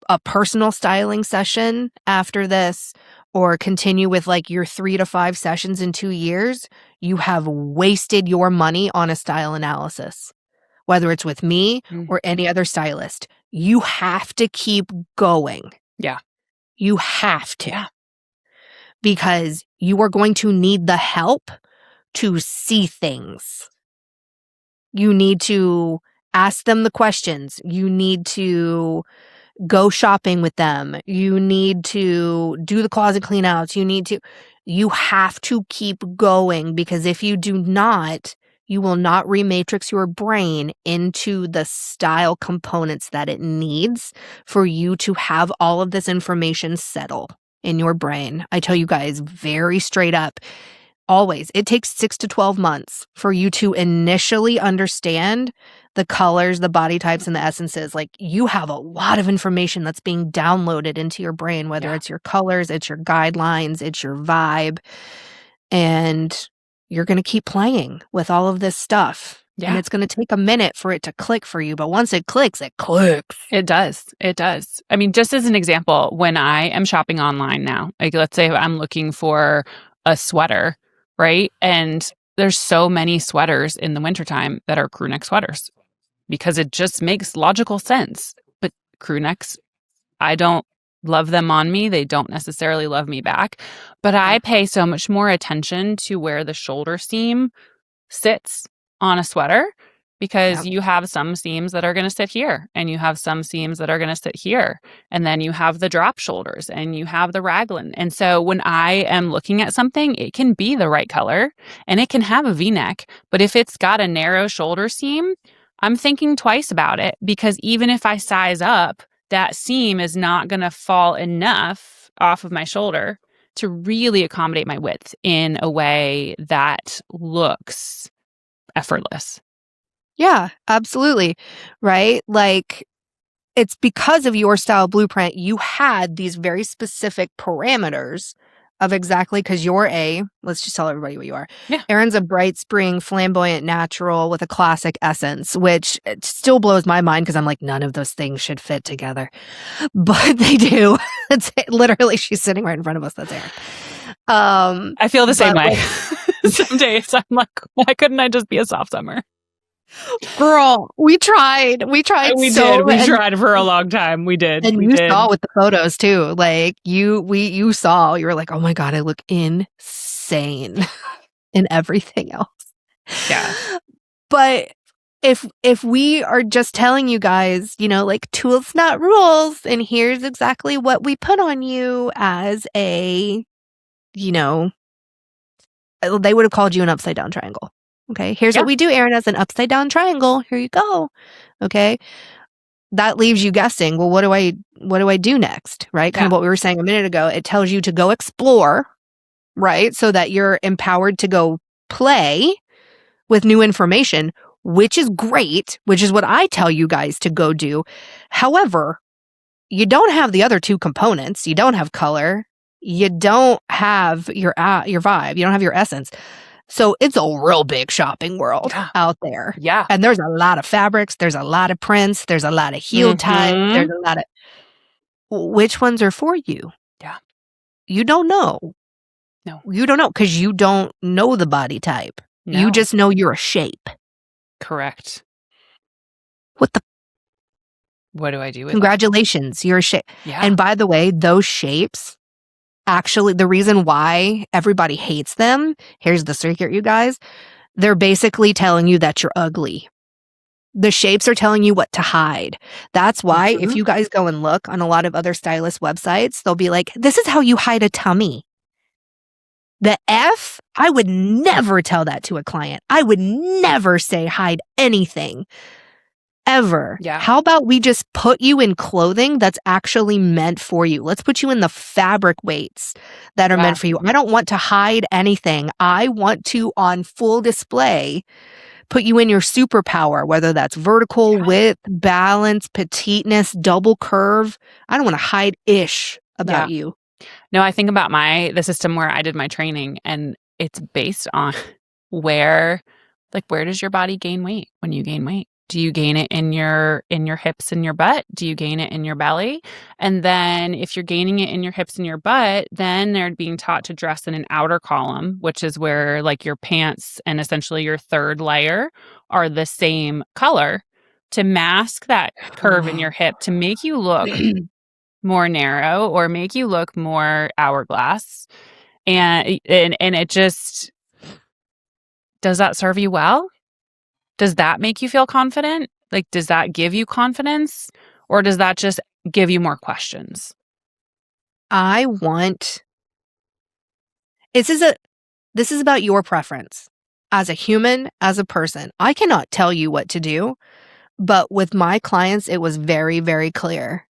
a personal styling session after this or continue with like your 3 to 5 sessions in 2 years, you have wasted your money on a style analysis. Whether it's with me or any other stylist, you have to keep going. Yeah. You have to. Yeah. Because you are going to need the help to see things. You need to ask them the questions. You need to go shopping with them. You need to do the closet clean outs. You have to keep going because if you do not, you will not rematrix your brain into the style components that it needs for you to have all of this information settle in your brain. I tell you guys very straight up, always, it takes 6 to 12 months for you to initially understand the colors, the body types, and the essences. Like you have a lot of information that's being downloaded into your brain, whether it's your colors, it's your guidelines, it's your vibe, and you're going to keep playing with all of this stuff. Yeah. And it's going to take a minute for it to click for you. But once it clicks, it clicks. It does. It does. I mean, just as an example, when I am shopping online now, like let's say I'm looking for a sweater, right? And there's so many sweaters in the wintertime that are crew neck sweaters because it just makes logical sense. But crew necks, I don't love them on me. They don't necessarily love me back. But I pay so much more attention to where the shoulder seam sits on a sweater because you have some seams that are going to sit here and you have some seams that are going to sit here. And then you have the drop shoulders and you have the raglan. And so when I am looking at something, it can be the right color and it can have a V-neck. But if it's got a narrow shoulder seam, I'm thinking twice about it because even if I size up, that seam is not going to fall enough off of my shoulder to really accommodate my width in a way that looks effortless. Yeah, absolutely. Right? Like it's because of your style blueprint, you had these very specific parameters of exactly because let's just tell everybody what you are. Yeah. Erin's a bright spring, flamboyant natural with a classic essence, which it still blows my mind because I'm like, none of those things should fit together. But they do. It's literally, she's sitting right in front of us. That's Erin. I feel the same way. Some days I'm like, why couldn't I just be a soft summer? Girl, we tried. We tried. We tried for a long time. We did. And you saw with the photos too. Like you saw, you were like, oh my God, I look insane in everything else. Yeah. But if we are just telling you guys, like tools, not rules, and here's exactly what we put on you as a, they would have called you an upside down triangle. Okay. Here's what we do, Erin, as an upside down triangle. Here you go. Okay. That leaves you guessing, well, what do I do next? Right? Kind of what we were saying a minute ago. It tells you to go explore, right? So that you're empowered to go play with new information, which is great, which is what I tell you guys to go do. However, you don't have the other two components. You don't have color. You don't have your vibe. You don't have your essence. So it's a real big shopping world out there. Yeah. And there's a lot of fabrics. There's a lot of prints. There's a lot of heel type. There's a lot of... Which ones are for you? Yeah. You don't know. No. You don't know because you don't know the body type. No. You just know you're a shape. Correct. What do I do with Congratulations. You're a shape. Yeah. And by the way, those shapes... Actually, the reason why everybody hates them, here's the secret, you guys. They're basically telling you that you're ugly. The shapes are telling you what to hide. That's why if you guys go and look on a lot of other stylist websites, they'll be like, this is how you hide a tummy. The F, I would never tell that to a client. I would never say hide anything. Ever. Yeah. How about we just put you in clothing that's actually meant for you? Let's put you in the fabric weights that are meant for you. I don't want to hide anything. I want to, on full display, put you in your superpower, whether that's vertical, width, balance, petiteness, double curve. I don't want to hide ish about you. No, I think about the system where I did my training, and it's based on where does your body gain weight when you gain weight? Do you gain it in your hips and your butt? Do you gain it in your belly? And then if you're gaining it in your hips and your butt, then they're being taught to dress in an outer column, which is where like your pants and essentially your third layer are the same color to mask that curve in your hip to make you look more narrow or make you look more hourglass. And it just, does that serve you well? Does that make you feel confident? Like, does that give you confidence? Or does that just give you more questions? This is about your preference. As a human, as a person, I cannot tell you what to do, but with my clients, it was very, very clear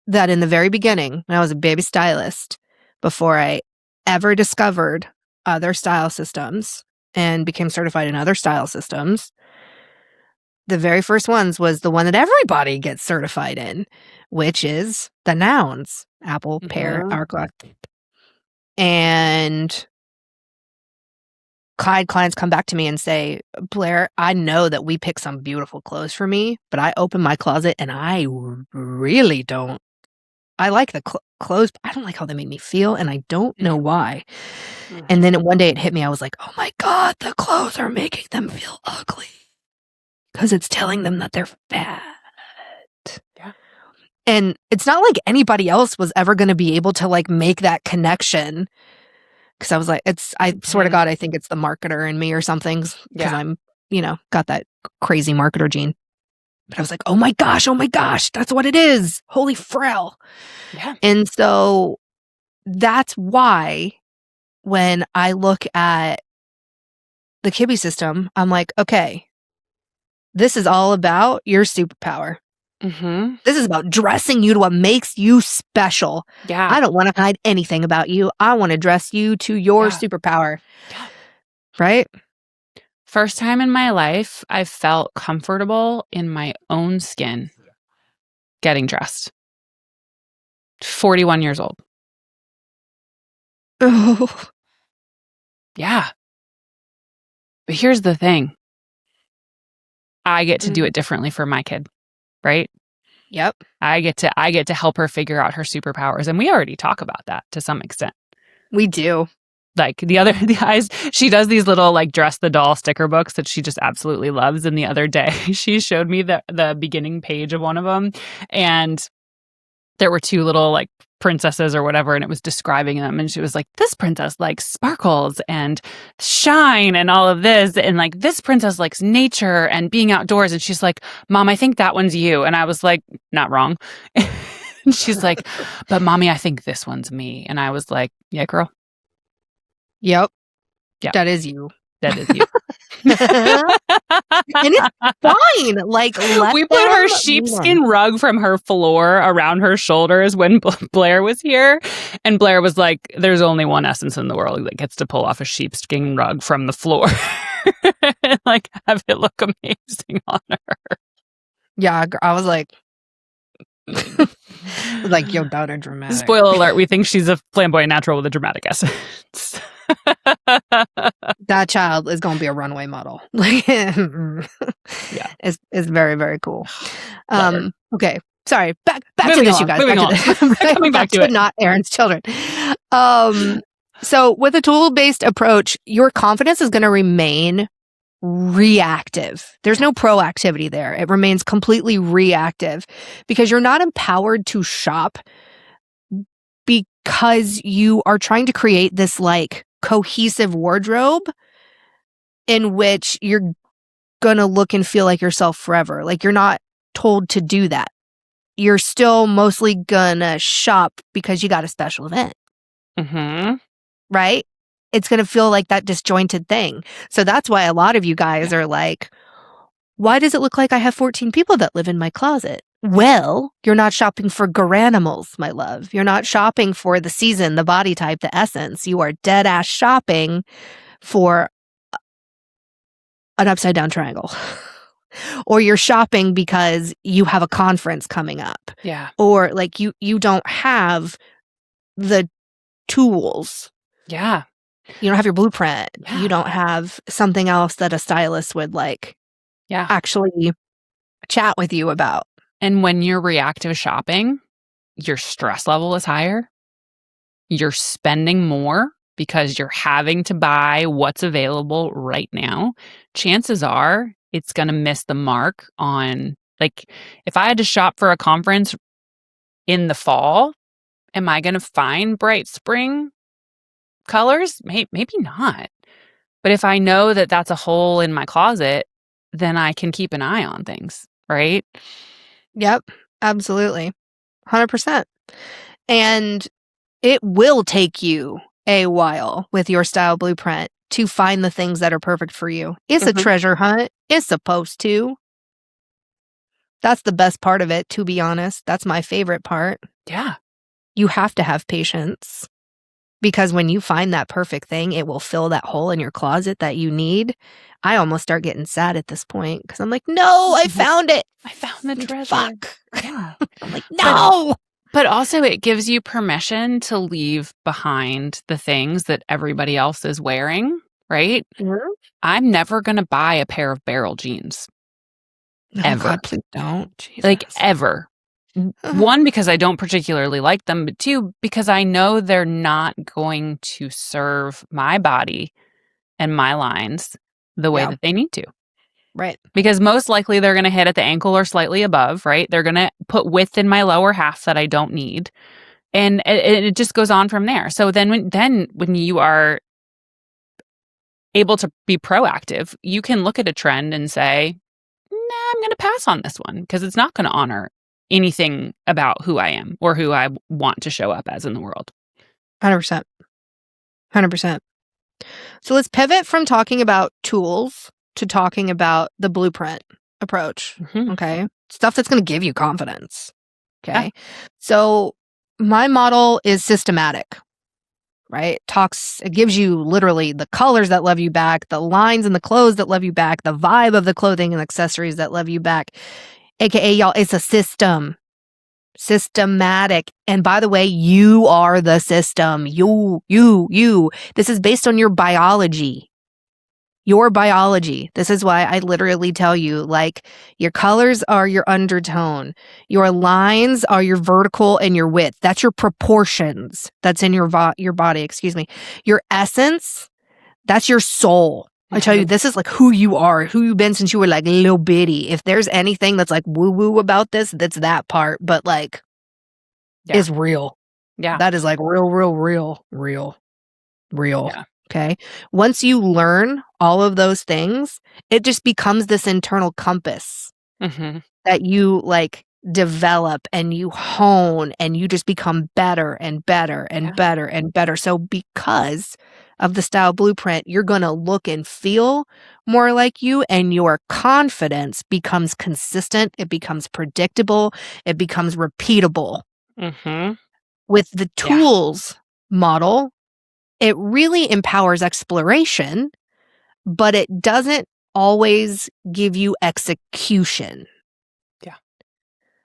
that in the very beginning, when I was a baby stylist, before I ever discovered other style systems and became certified in other style systems, the very first ones was the one that everybody gets certified in, which is the nouns, apple, pear, hourglass. And clients come back to me and say, Blair, I know that we pick some beautiful clothes for me, but I open my closet and I really don't. I like the clothes, but I don't like how they make me feel, and I don't know why. And then one day it hit me. I was like, oh my God, the clothes are making them feel ugly because it's telling them that they're fat. Yeah. And it's not like anybody else was ever going to be able to like make that connection. Because I was like, I swear to God, I think it's the marketer in me or something. Because I'm, got that crazy marketer gene. But I was like, oh my gosh, that's what it is. Holy frail. Yeah. And so that's why when I look at the Kibbe system, I'm like, okay, this is all about your superpower. This is about dressing you to what makes you special. Yeah. I don't want to hide anything about you. I want to dress you to your superpower. Yeah. Right? First time in my life, I felt comfortable in my own skin getting dressed. 41 years old. Oh. Yeah. But here's the thing. I get to do it differently for my kid, right? Yep. I get to help her figure out her superpowers. And we already talk about that to some extent. We do. Like the guys, she does these little like dress the doll sticker books that she just absolutely loves. And the other day she showed me the beginning page of one of them. And there were two little like princesses or whatever, and it was describing them. And she was like, this princess likes sparkles and shine and all of this. And like, this princess likes nature and being outdoors. And she's like, Mom, I think that one's you. And I was like, not wrong. And she's like, but Mommy, I think this one's me. And I was like, yeah, girl. Yep. Yeah. That is you. That is you. And it's fine. Like, we put her sheepskin rug from her floor around her shoulders when Blair was here. And Blair was like, there's only one essence in the world that gets to pull off a sheepskin rug from the floor. And like, have it look amazing on her. Yeah, I was like, like, your daughter dramatic. Spoiler alert, we think she's a flamboyant natural with a dramatic essence. That child is going to be a runway model. Yeah. It's very, very cool. Okay. Sorry. Back to this, you guys. Coming back to it. Not Erin's children. So with a tool-based approach, your confidence is going to remain reactive. There's no proactivity there. It remains completely reactive because you're not empowered to shop because you are trying to create this like cohesive wardrobe in which you're gonna look and feel like yourself forever. Like, you're not told to do that. You're still mostly gonna shop because you got a special event. right? It's going to feel like that disjointed thing. So that's why a lot of you guys are like, why does it look like I have 14 people that live in my closet? Well, you're not shopping for garanimals, my love. You're not shopping for the season, the body type, the essence. You are dead ass shopping for an upside down triangle. Or you're shopping because you have a conference coming up. Yeah. Or like you don't have the tools. Yeah. You don't have your blueprint. Yeah. You don't have something else that a stylist would actually chat with you about. And when you're reactive shopping, your stress level is higher. You're spending more because you're having to buy what's available right now. Chances are it's going to miss the mark on, like, if I had to shop for a conference in the fall, am I going to find bright spring colors? Maybe not. But if I know that that's a hole in my closet, then I can keep an eye on things, right? Yep, absolutely. 100%. And it will take you a while with your style blueprint to find the things that are perfect for you. It's a treasure hunt. It's supposed to. That's the best part of it, to be honest. That's my favorite part. Yeah. You have to have patience because when you find that perfect thing, it will fill that hole in your closet that you need. I almost start getting sad at this point because I'm like, no, I found it. I found the treasure. Fuck. Yeah. I'm like, no. But also it gives you permission to leave behind the things that everybody else is wearing, right? Mm-hmm. I'm never going to buy a pair of barrel jeans. Oh, ever. God, please don't. Jesus. Like, ever. One, because I don't particularly like them, but two, because I know they're not going to serve my body and my lines the way that they need to. Right. Because most likely they're going to hit at the ankle or slightly above, right? They're going to put width in my lower half that I don't need. And it just goes on from there. So then when you are able to be proactive, you can look at a trend and say, nah, I'm going to pass on this one because it's not going to honor anything about who I am or who I want to show up as in the world. 100%. 100%. So let's pivot from talking about tools to talking about the blueprint approach. Okay. Stuff that's going to give you confidence. Okay. Yeah. So my model is systematic, right? It gives you literally the colors that love you back, the lines and the clothes that love you back, the vibe of the clothing and accessories that love you back. AKA, y'all, it's a system. Systematic. And by the way, you are the system. You. This is based on your biology. Your biology. This is why I literally tell you, like, your colors are your undertone. Your lines are your vertical and your width. That's your proportions. That's in your body, excuse me. Your essence, that's your soul. I tell you, this is like who you are, who you've been since you were like little bitty. If there's anything that's like woo-woo about this, that's that part. But like, it's real. Yeah. That is like real. Yeah. Okay. Once you learn all of those things, it just becomes this internal compass that you like develop and you hone and you just become better and better and better and better. So because of the style blueprint, you're going to look and feel more like you, and your confidence becomes consistent. It becomes predictable. It becomes repeatable. With the tools model, it really empowers exploration, but it doesn't always give you execution. Yeah.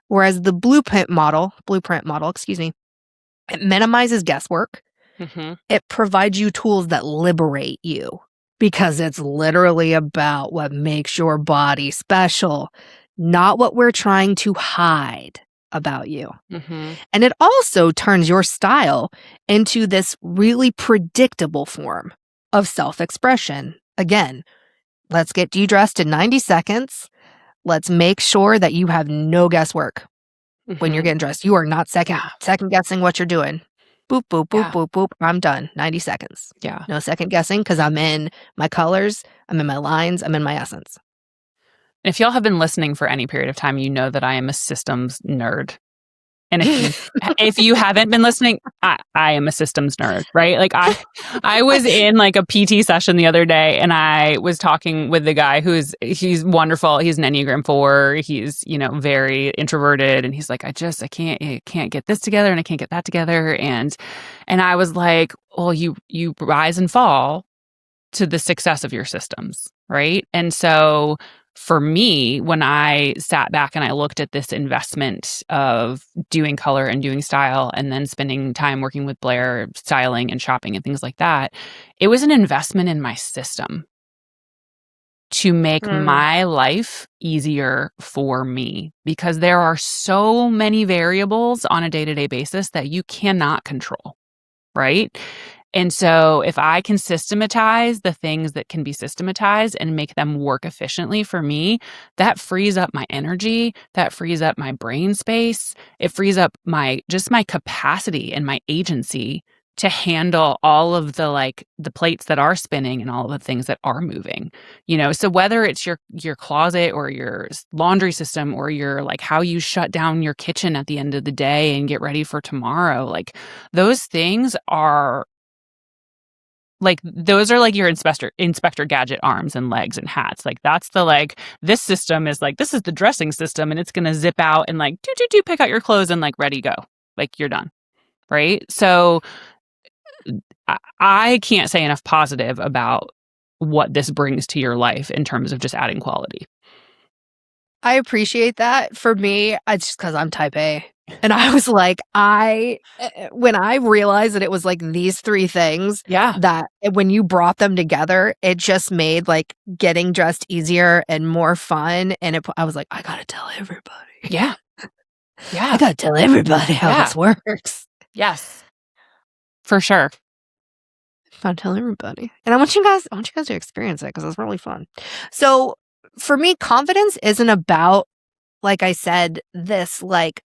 Whereas the blueprint model, it minimizes guesswork. It provides you tools that liberate you because it's literally about what makes your body special, not what we're trying to hide about you. And it also turns your style into this really predictable form of self-expression. Again, let's get you dressed in 90 seconds. Let's make sure that you have no guesswork when you're getting dressed. You are not second guessing what you're doing. Boop, boop, boop, boop, boop. I'm done. 90 seconds. Yeah. No second guessing because I'm in my colors, I'm in my lines, I'm in my essence. If y'all have been listening for any period of time, you know that I am a systems nerd. And if you haven't been listening, I am a systems nerd, right? Like I was in like a PT session the other day, and I was talking with the guy he's wonderful. He's an Enneagram 4. He's, very introverted, and he's like, I can't get this together, and I can't get that together. And I was like, well, you rise and fall to the success of your systems, right? And so for me, when I sat back and I looked at this investment of doing color and doing style and then spending time working with Blair, styling and shopping and things like that, it was an investment in my system to make my life easier for me, because there are so many variables on a day-to-day basis that you cannot control, right? And so if I can systematize the things that can be systematized and make them work efficiently for me, that frees up my energy, that frees up my brain space, it frees up my capacity and my agency to handle all of the plates that are spinning and all of the things that are moving. So whether it's your closet or your laundry system or your how you shut down your kitchen at the end of the day and get ready for tomorrow, those things are those are your inspector gadget arms and legs and hats. That's this system is this is the dressing system, and it's gonna zip out and do pick out your clothes and ready go. You're done. Right? So I can't say enough positive about what this brings to your life in terms of just adding quality. I appreciate that. For me, it's just because I'm type A. And I was like, when I realized that it was these three things, Yeah. that when you brought them together, it just made getting dressed easier and more fun. And I was like, I gotta tell everybody. Yeah. Yeah. I gotta tell everybody how this works. Yes. For sure. I'll tell everybody. And I want you guys to experience it because it's really fun. So for me, confidence isn't about, like I said, this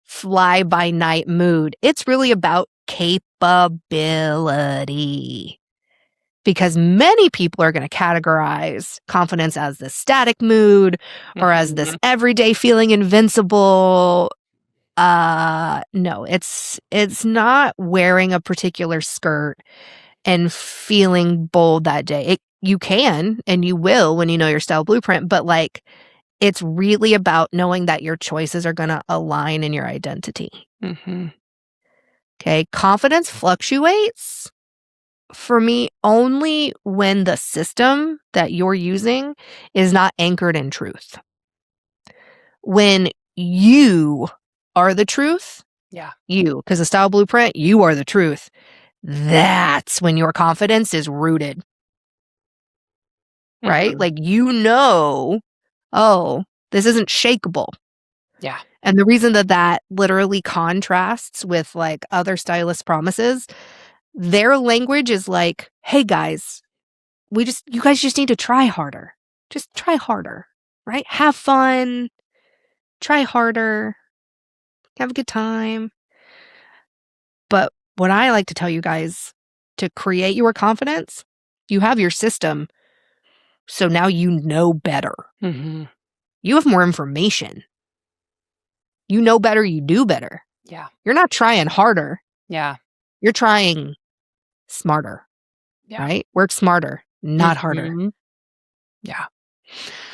fly by night mood. It's really about capability. Because many people are going to categorize confidence as this static mood or as this everyday feeling invincible. No, it's not wearing a particular skirt and feeling bold that day. You can and you will when you know your style blueprint, but it's really about knowing that your choices are going to align in your identity. Okay. Confidence fluctuates for me only when the system that you're using is not anchored in truth. When you are the truth, because the style blueprint, you are the truth. That's when your confidence is rooted. Right? Oh, this isn't shakeable. Yeah. And the reason that literally contrasts with other stylist promises, their language is hey guys, you guys just need to try harder. Just try harder, right? Have fun, try harder, have a good time. But what I like to tell you guys, to create your confidence, you have your system. So now you know better. You have more information. You know better, you do better. Yeah. You're not trying harder. Yeah. You're trying smarter. Yeah. Right? Work smarter, not harder. Yeah.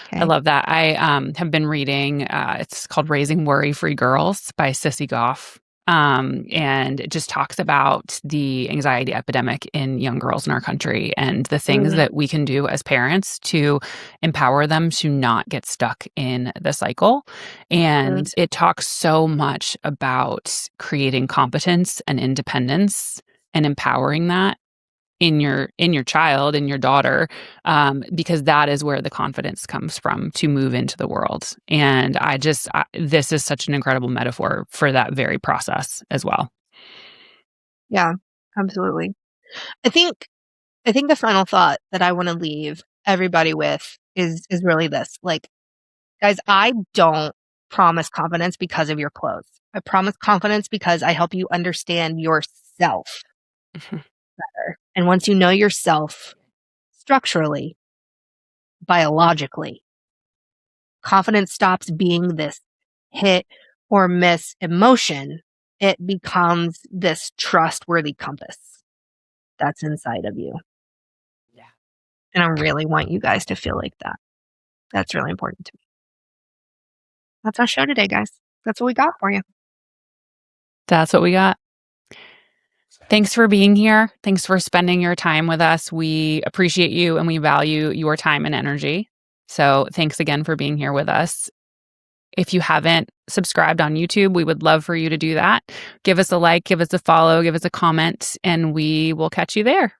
Okay. I love that. I have been reading, it's called Raising Worry-Free Girls by Sissy Goff. And it just talks about the anxiety epidemic in young girls in our country and the things that we can do as parents to empower them to not get stuck in the cycle. And it talks so much about creating competence and independence and empowering that in your child, in your daughter, because that is where the confidence comes from to move into the world. And this is such an incredible metaphor for that very process as well. Yeah, absolutely. I think the final thought that I want to leave everybody with is really this. Guys, I don't promise confidence because of your clothes. I promise confidence because I help you understand yourself better. And once you know yourself structurally, biologically, confidence stops being this hit or miss emotion it becomes this trustworthy compass that's inside of you. Yeah. And I really want you guys to feel like that. That's really important to me. That's our show today, guys. That's what we got for you. That's what we got. Thanks for being here. Thanks for spending your time with us. We appreciate you and we value your time and energy. So thanks again for being here with us. If you haven't subscribed on YouTube, we would love for you to do that. Give us a like, give us a follow, give us a comment, and we will catch you there.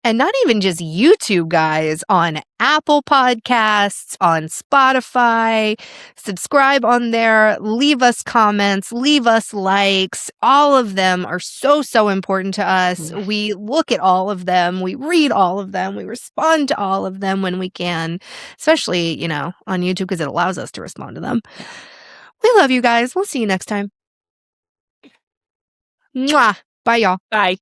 And not even just YouTube, guys, on Apple Podcasts, on Spotify. Subscribe on there. Leave us comments. Leave us likes. All of them are so, so important to us. We look at all of them. We read all of them. We respond to all of them when we can, especially, on YouTube because it allows us to respond to them. We love you guys. We'll see you next time. Mwah. Bye, y'all. Bye.